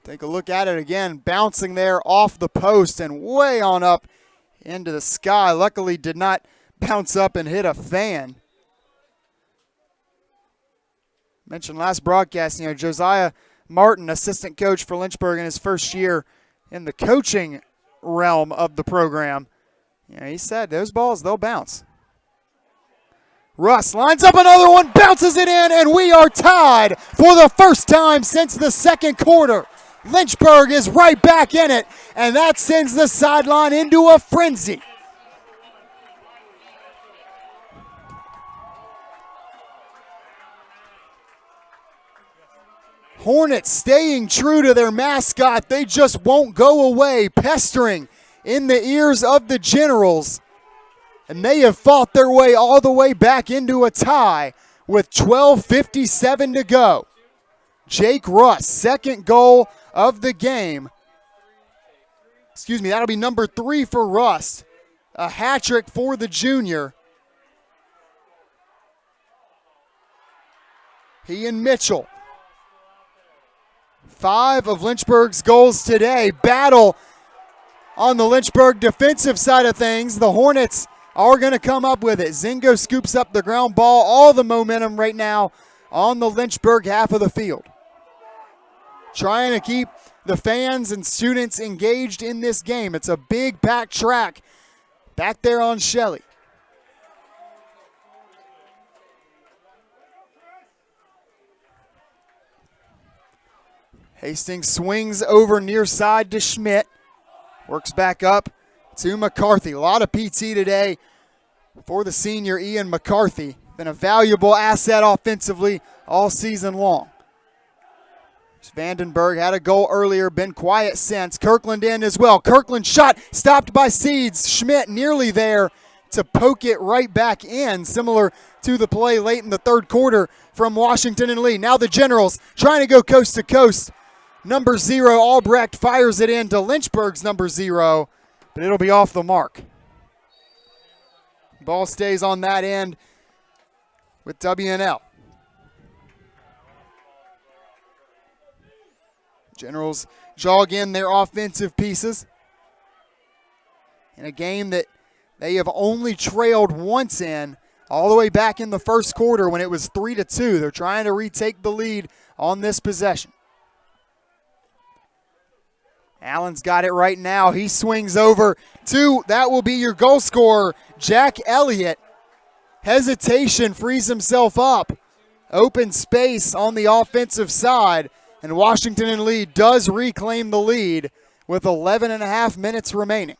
Take a look at it again. Bouncing there off the post and way on up into the sky. Luckily did not bounce up and hit a fan. Mentioned last broadcast, Josiah Martin, assistant coach for Lynchburg in his first year in the coaching realm of the program. He said those balls, they'll bounce. Russ lines up another one, bounces it in, and we are tied for the first time since the second quarter. Lynchburg is right back in it, and that sends the sideline into a frenzy. Hornets staying true to their mascot. They just won't go away, pestering in the ears of the Generals. And they have fought their way all the way back into a tie with 12:57 to go. Jake Russ, second goal of the game. Excuse me, that'll be number 3 for Russ. A hat trick for the junior. He and Mitchell. 5 of Lynchburg's goals today. Battle on the Lynchburg defensive side of things. The Hornets are going to come up with it. Zingo scoops up the ground ball. All the momentum right now on the Lynchburg half of the field. Trying to keep the fans and students engaged in this game. It's a big packed track back there on Shelley. Hastings swings over near side to Schmidt. Works back up to McCarthy. A lot of PT today for the senior Ian McCarthy. Been a valuable asset offensively all season long. Vandenberg had a goal earlier, been quiet since. Kirkland in as well. Kirkland shot stopped by Seeds. Schmidt nearly there to poke it right back in, similar to the play late in the third quarter from Washington and Lee. Now the Generals trying to go coast to coast. Number 0, Albrecht fires it into Lynchburg's number 0, but it'll be off the mark. Ball stays on that end with WNL. Generals jog in their offensive pieces in a game that they have only trailed once in, all the way back in the first quarter when it was 3-2. They're trying to retake the lead on this possession. Allen's got it right now. He swings over to, that will be your goal scorer, Jack Elliott. Hesitation, frees himself up. Open space on the offensive side, and Washington and Lee does reclaim the lead with 11 and a half minutes remaining.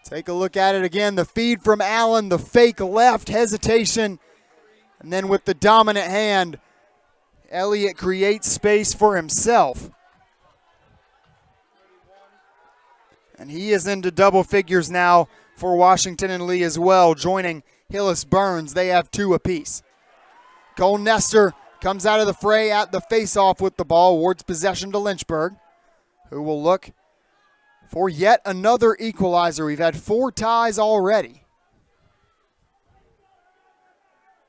Take a look at it again. The feed from Allen, the fake left, hesitation, and then with the dominant hand, Elliott creates space for himself. And he is into double figures now for Washington and Lee as well, joining Hillis Burns. They have 2 apiece. Cole Nestor comes out of the fray at the face-off with the ball, awards possession to Lynchburg, who will look for yet another equalizer. We've had 4 ties already.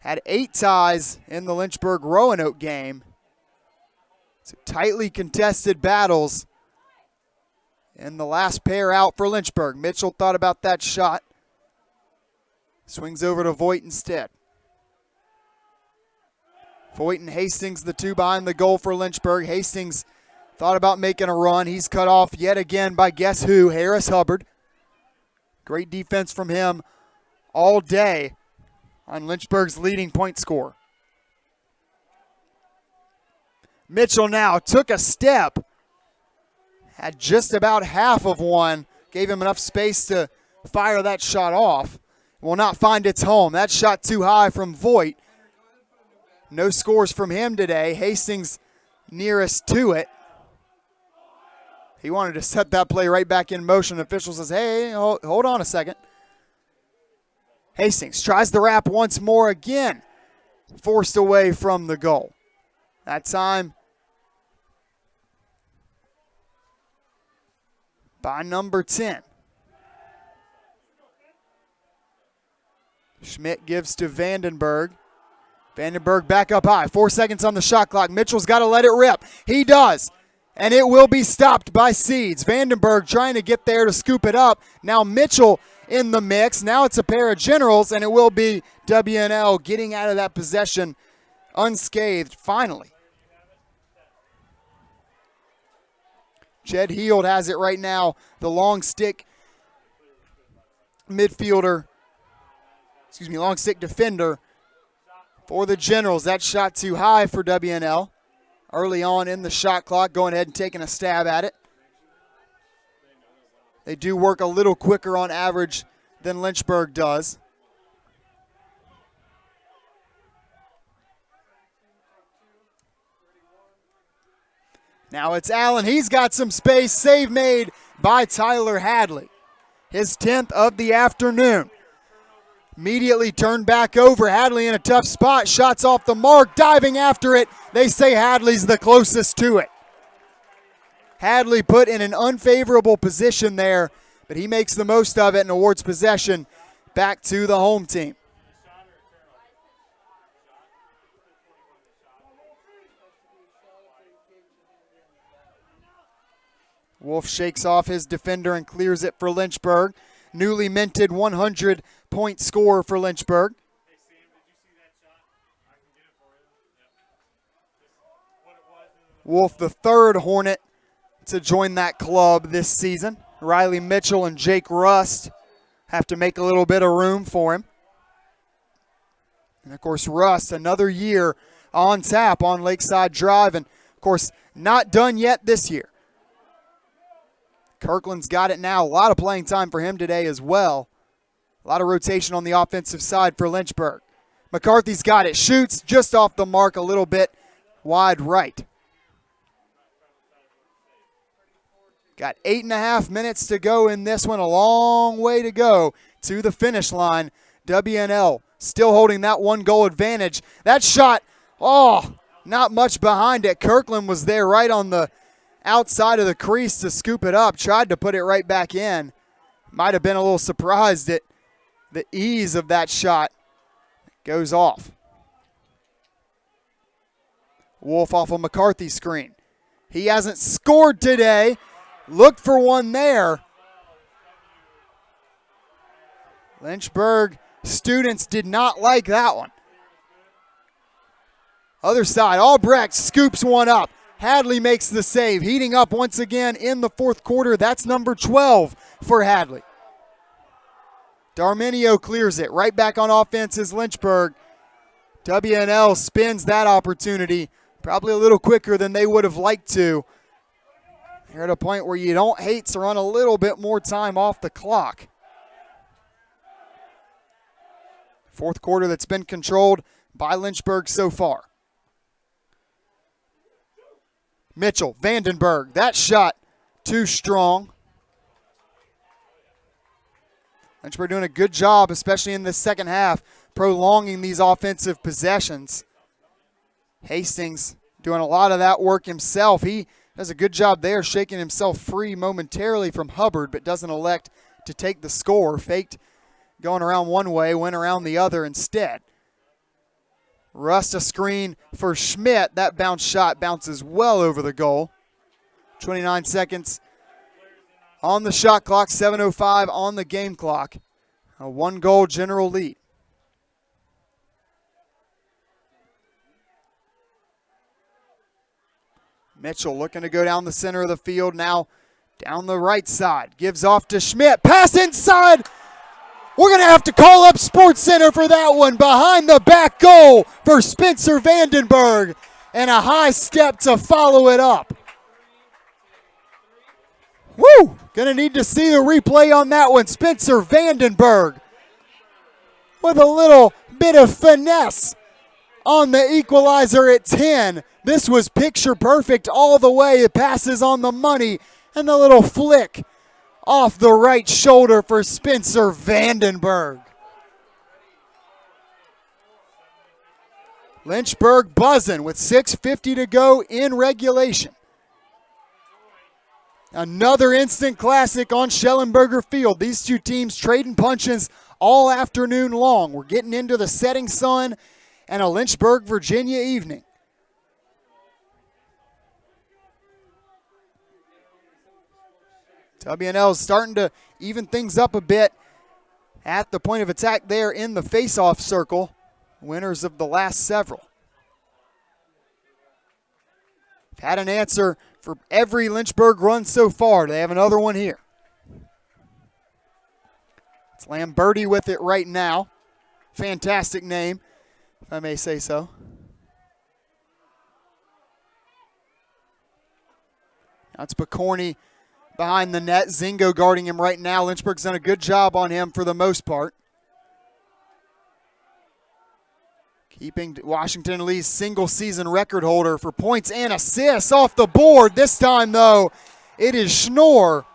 Had 8 ties in the Lynchburg-Roanoke game. So tightly contested battles in the last pair out for Lynchburg. Mitchell thought about that shot. Swings over to Voigt instead. Voigt and Hastings, the 2 behind the goal for Lynchburg. Hastings thought about making a run. He's cut off yet again by guess who? Harris Hubbard. Great defense from him all day on Lynchburg's leading point scorer. Mitchell now took a step. Had just about half of one. Gave him enough space to fire that shot off. Will not find its home. That shot too high from Voigt. No scores from him today. Hastings nearest to it. He wanted to set that play right back in motion. The official says, hey, hold on a second. Hastings tries the wrap once more again. Forced away from the goal. That time by number 10. Schmidt gives to Vandenberg. Vandenberg back up high. 4 seconds on the shot clock. Mitchell's got to let it rip. He does. And it will be stopped by Seeds. Vandenberg trying to get there to scoop it up. Now Mitchell in the mix. Now it's a pair of Generals, and it will be WNL getting out of that possession unscathed finally. Jed Heald has it right now. The long stick midfielder, long stick defender for the Generals. That shot too high for WNL. Early on in the shot clock, going ahead and taking a stab at it. They do work a little quicker on average than Lynchburg does. Now it's Allen. He's got some space. Save made by Tyler Hadley. His 10th of the afternoon. Immediately turned back over. Hadley in a tough spot. Shots off the mark. Diving after it. They say Hadley's the closest to it. Hadley put in an unfavorable position there, but he makes the most of it and awards possession back to the home team. Wolf shakes off his defender and clears it for Lynchburg. Newly minted 100-point scorer for Lynchburg. Wolf, the third Hornet to join that club this season. Riley Mitchell and Jake Rust have to make a little bit of room for him. And, of course, Rust, another year on tap on Lakeside Drive, and, of course, not done yet this year. Kirkland's got it now. A lot of playing time for him today as well. A lot of rotation on the offensive side for Lynchburg. McCarthy's got it. Shoots just off the mark a little bit wide right. Got 8.5 minutes to go in this one. A long way to go to the finish line. WNL still holding that 1-goal advantage. That shot, not much behind it. Kirkland was there right on the outside of the crease to scoop it up. Tried to put it right back in. Might have been a little surprised at the ease of that shot. Goes off. Wolf off of McCarthy's screen. He hasn't scored today. Looked for one there. Lynchburg students did not like that one. Other side, Albrecht scoops one up. Hadley makes the save, heating up once again in the fourth quarter. That's number 12 for Hadley. Darminio clears it. Right back on offense is Lynchburg. WNL spins that opportunity probably a little quicker than they would have liked to. They're at a point where you don't hate to run a little bit more time off the clock. Fourth quarter that's been controlled by Lynchburg so far. Mitchell, Vandenberg, that shot too strong. Lynchburg doing a good job, especially in the second half, prolonging these offensive possessions. Hastings doing a lot of that work himself. He does a good job there, shaking himself free momentarily from Hubbard, but doesn't elect to take the score. Faked going around one way, went around the other instead. Rust a screen for Schmidt. That bounce shot bounces well over the goal. 29 seconds on the shot clock, 7:05 on the game clock. A 1-goal general lead. Mitchell looking to go down the center of the field, now down the right side. Gives off to Schmidt. Pass inside. We're going to have to call up Sports Center for that one. Behind the back goal for Spencer Vandenberg. And a high step to follow it up. Woo! Going to need to see the replay on that one. Spencer Vandenberg with a little bit of finesse on the equalizer at 10. This was picture perfect all the way. It passes on the money and the little flick off the right shoulder for Spencer Vandenberg. Lynchburg buzzing with 6:50 to go in regulation. Another instant classic on Shellenberger Field. These two teams trading punches all afternoon long. We're getting into the setting sun and a Lynchburg, Virginia evening. WNL is starting to even things up a bit at the point of attack there in the face-off circle. Winners of the last several. Had an answer for every Lynchburg run so far. They have another one here. It's Lamberti with it right now. Fantastic name, if I may say so. Now it's Picorni behind the net. Zingo guarding him right now. Lynchburg's done a good job on him for the most part. Keeping Washington Lee's single-season record holder for points and assists off the board. This time, though, it is Schnorr.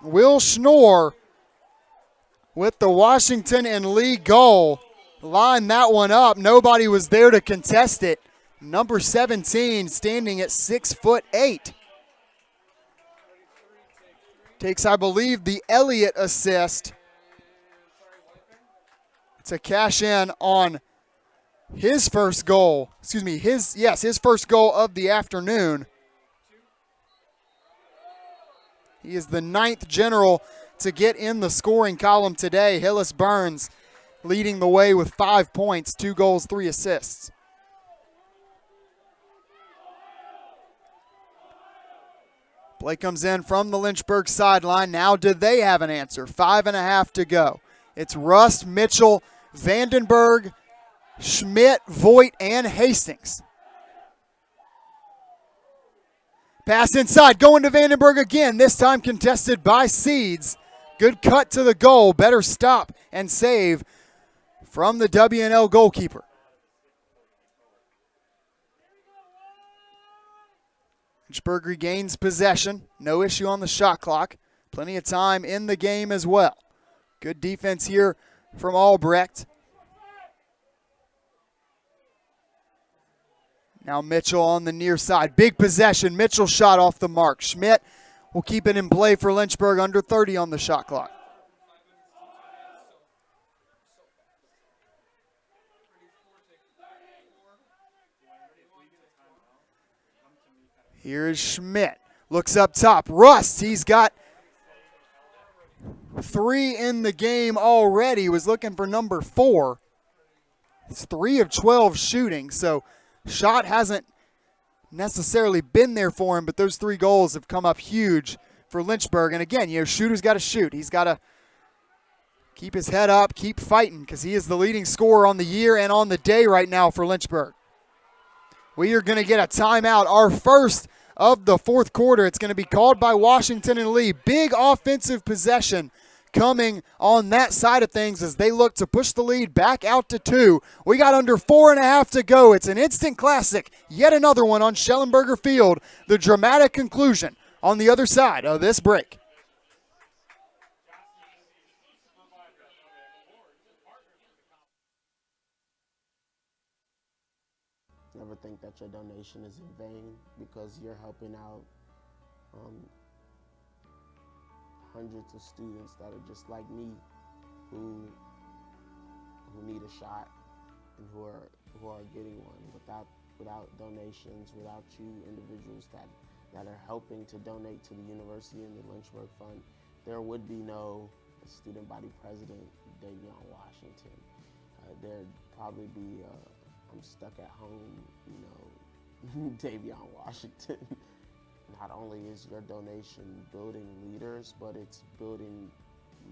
Will Schnorr with the Washington and Lee goal. Line that one up. Nobody was there to contest it. Number 17 standing at 6'8". Takes, I believe, the Elliott assist to cash in on his first goal. Excuse me, his first goal of the afternoon. He is the 9th general to get in the scoring column today. Hillis Burns leading the way with 5 points, 2 goals, 3 assists. Play comes in from the Lynchburg sideline. Now do they have an answer? 5.5 to go. It's Rust, Mitchell, Vandenberg, Schmidt, Voigt, and Hastings. Pass inside, going to Vandenberg again, this time contested by Seeds. Good cut to the goal, better stop and save from the W&L goalkeeper. Lynchburg regains possession. No issue on the shot clock. Plenty of time in the game as well. Good defense here from Albrecht. Now Mitchell on the near side. Big possession. Mitchell shot off the mark. Schmidt will keep it in play for Lynchburg. Under 30 on the shot clock. Here is Schmidt. Looks up top. Rust, he's got 3 in the game already. Was looking for number 4. It's 3 of 12 shooting, so shot hasn't necessarily been there for him, but those 3 goals have come up huge for Lynchburg. And again, shooter's got to shoot. He's got to keep his head up, keep fighting, because he is the leading scorer on the year and on the day right now for Lynchburg. We are going to get a timeout, our first of the fourth quarter. It's going to be called by Washington and Lee. Big offensive possession coming on that side of things as they look to push the lead back out to 2. We got under 4.5 to go. It's an instant classic. Yet another one on Shellenberger Field. The dramatic conclusion on the other side of this break. Never think that your donation is in vain, because you're helping out hundreds of students that are just like me, who need a shot and who are getting one. Without donations, without you individuals that are helping to donate to the university and the Lynchburg Fund, there would be no student body president, Davion Washington. There'd probably be I'm stuck at home, Davion Washington. Not only is your donation building leaders, but it's building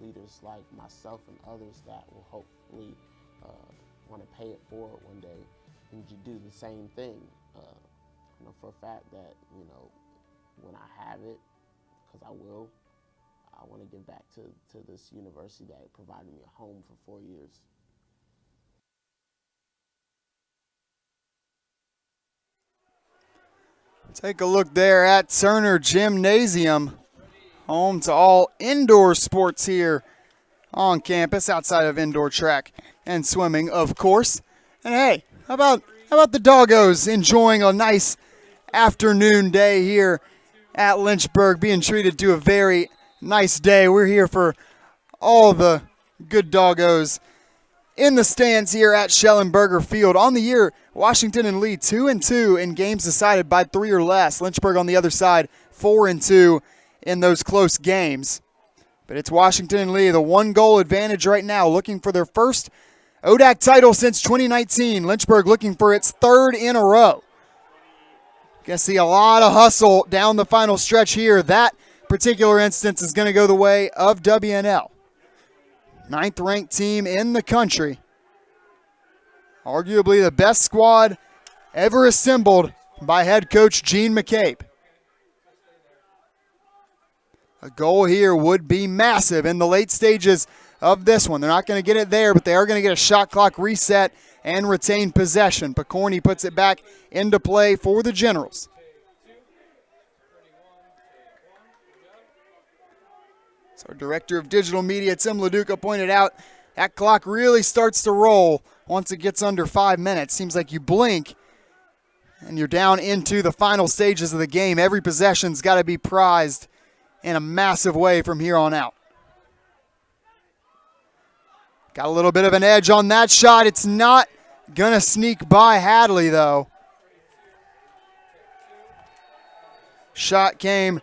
leaders like myself and others that will hopefully want to pay it forward one day and you do the same thing. I know for a fact that, when I have it, because I want to give back to this university that provided me a home for 4 years. Take a look there at Turner Gymnasium, home to all indoor sports here on campus, outside of indoor track and swimming, of course. And hey, how about the doggos enjoying a nice afternoon day here at Lynchburg, being treated to a very nice day. We're here for all the good doggos in the stands here at Shellenberger Field. On the year, Washington and Lee 2-2 in games decided by 3 or less. Lynchburg on the other side 4-2 in those close games. But it's Washington and Lee, the 1-goal advantage right now, looking for their first ODAC title since 2019. Lynchburg looking for its 3rd in a row. Gonna see a lot of hustle down the final stretch here. That particular instance is going to go the way of W&L. 9th ranked team in the country. Arguably the best squad ever assembled by head coach Gene McCabe. A goal here would be massive in the late stages of this one. They're not going to get it there, but they are going to get a shot clock reset and retain possession. Picorni puts it back into play for the Generals. So Our Director of Digital Media, Tim LaDuca, pointed out that clock really starts to roll once it gets under 5 minutes. Seems like you blink and you're down into the final stages of the game. Every possession's got to be prized in a massive way from here on out. Got a little bit of an edge on that shot. It's not going to sneak by Hadley, though. Shot came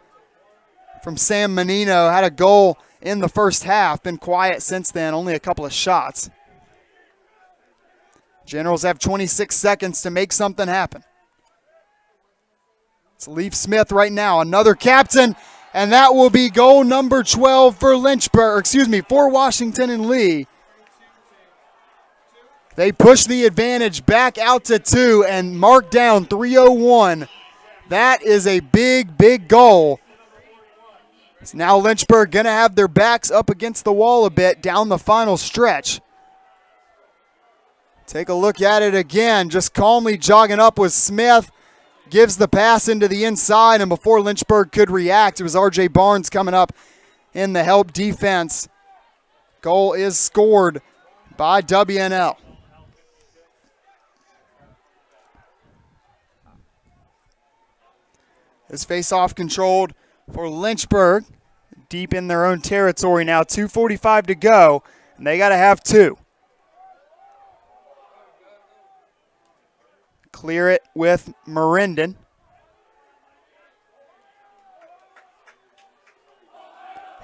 from Sam Menino. Had a goal in the first half. Been quiet since then. Only a couple of shots. Generals have 26 seconds to make something happen. It's Leaf Smith right now. Another captain. And that will be goal number 12 for for Washington and Lee. They push the advantage back out to 2 and mark down 3:01. That is a big, big goal. It's now Lynchburg going to have their backs up against the wall a bit down the final stretch. Take a look at it again. Just calmly jogging up with Smith. Gives the pass into the inside, and before Lynchburg could react, it was R.J. Barnes coming up in the help defense. Goal is scored by WNL. This face-off controlled for Lynchburg. Deep in their own territory now. 2:45 to go, and they got to have 2. Clear it with Merendon.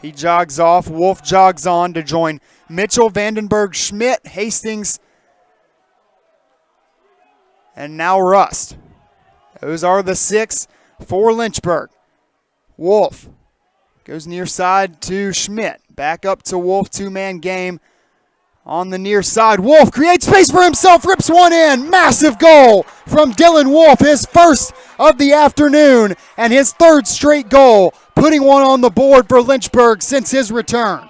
He jogs off. Wolf jogs on to join Mitchell, Vandenberg, Schmidt, Hastings, and now Rust. Those are the 6 for Lynchburg. Wolf goes near side to Schmidt. Back up to Wolf, 2-man game. On the near side, Wolf creates space for himself, rips one in. Massive goal from Dylan Wolf, his first of the afternoon and his 3rd straight goal, putting one on the board for Lynchburg since his return.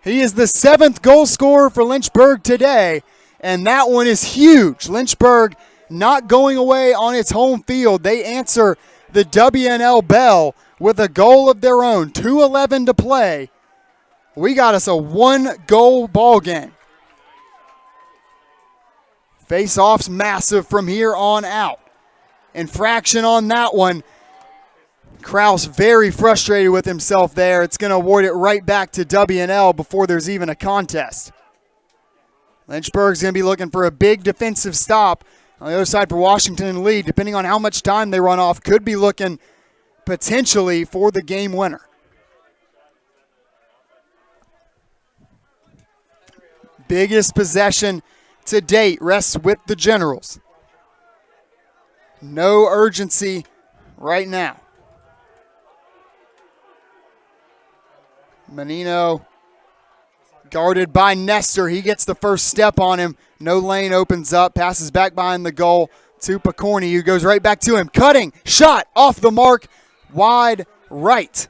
He is the 7th goal scorer for Lynchburg today, and that one is huge. Lynchburg not going away on its home field. They answer the WNL bell with a goal of their own. 2:11 to play. We got us a 1-goal ball game. Face-off's massive from here on out. Infraction on that one. Kraus very frustrated with himself there. It's going to award it right back to WNL before there's even a contest. Lynchburg's going to be looking for a big defensive stop. On the other side for Washington and Lee, depending on how much time they run off, could be looking potentially for the game winner. Biggest possession to date rests with the Generals. No urgency right now. Menino guarded by Nestor. He gets the first step on him. No lane opens up. Passes back behind the goal to Picorni, who goes right back to him. Cutting. Shot off the mark. Wide right.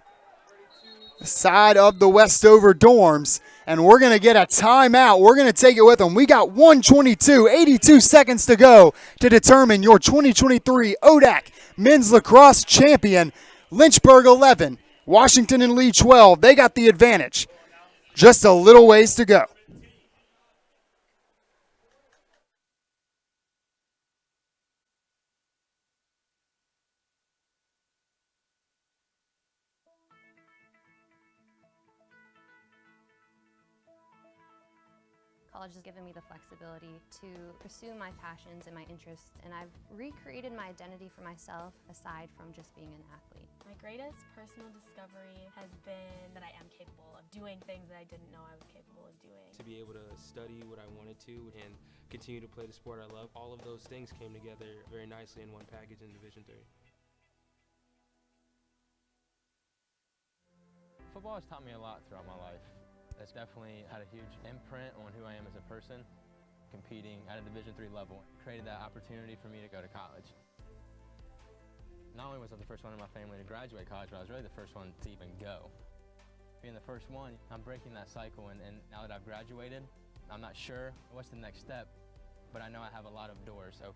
The side of the Westover dorms. And we're going to get a timeout. We're going to take it with them. We got 82 seconds to go to determine your 2023 ODAC Men's Lacrosse Champion. Lynchburg 11, Washington and Lee 12. They got the advantage. Just a little ways to go. College has given me the flexibility to pursue my passions and my interests, and I've recreated my identity for myself aside from just being an athlete. My greatest personal discovery has been that I am capable of doing things that I didn't know I was capable of doing. To be able to study what I wanted to and continue to play the sport I love, all of those things came together very nicely in one package in Division III. Football has taught me a lot throughout my life. It's definitely had a huge imprint on who I am as a person. Competing at a Division III level created that opportunity for me to go to college. Not only was I the first one in my family to graduate college, but I was really the first one to even go. Being the first one, I'm breaking that cycle, and now that I've graduated, I'm not sure what's the next step, but I know I have a lot of doors open.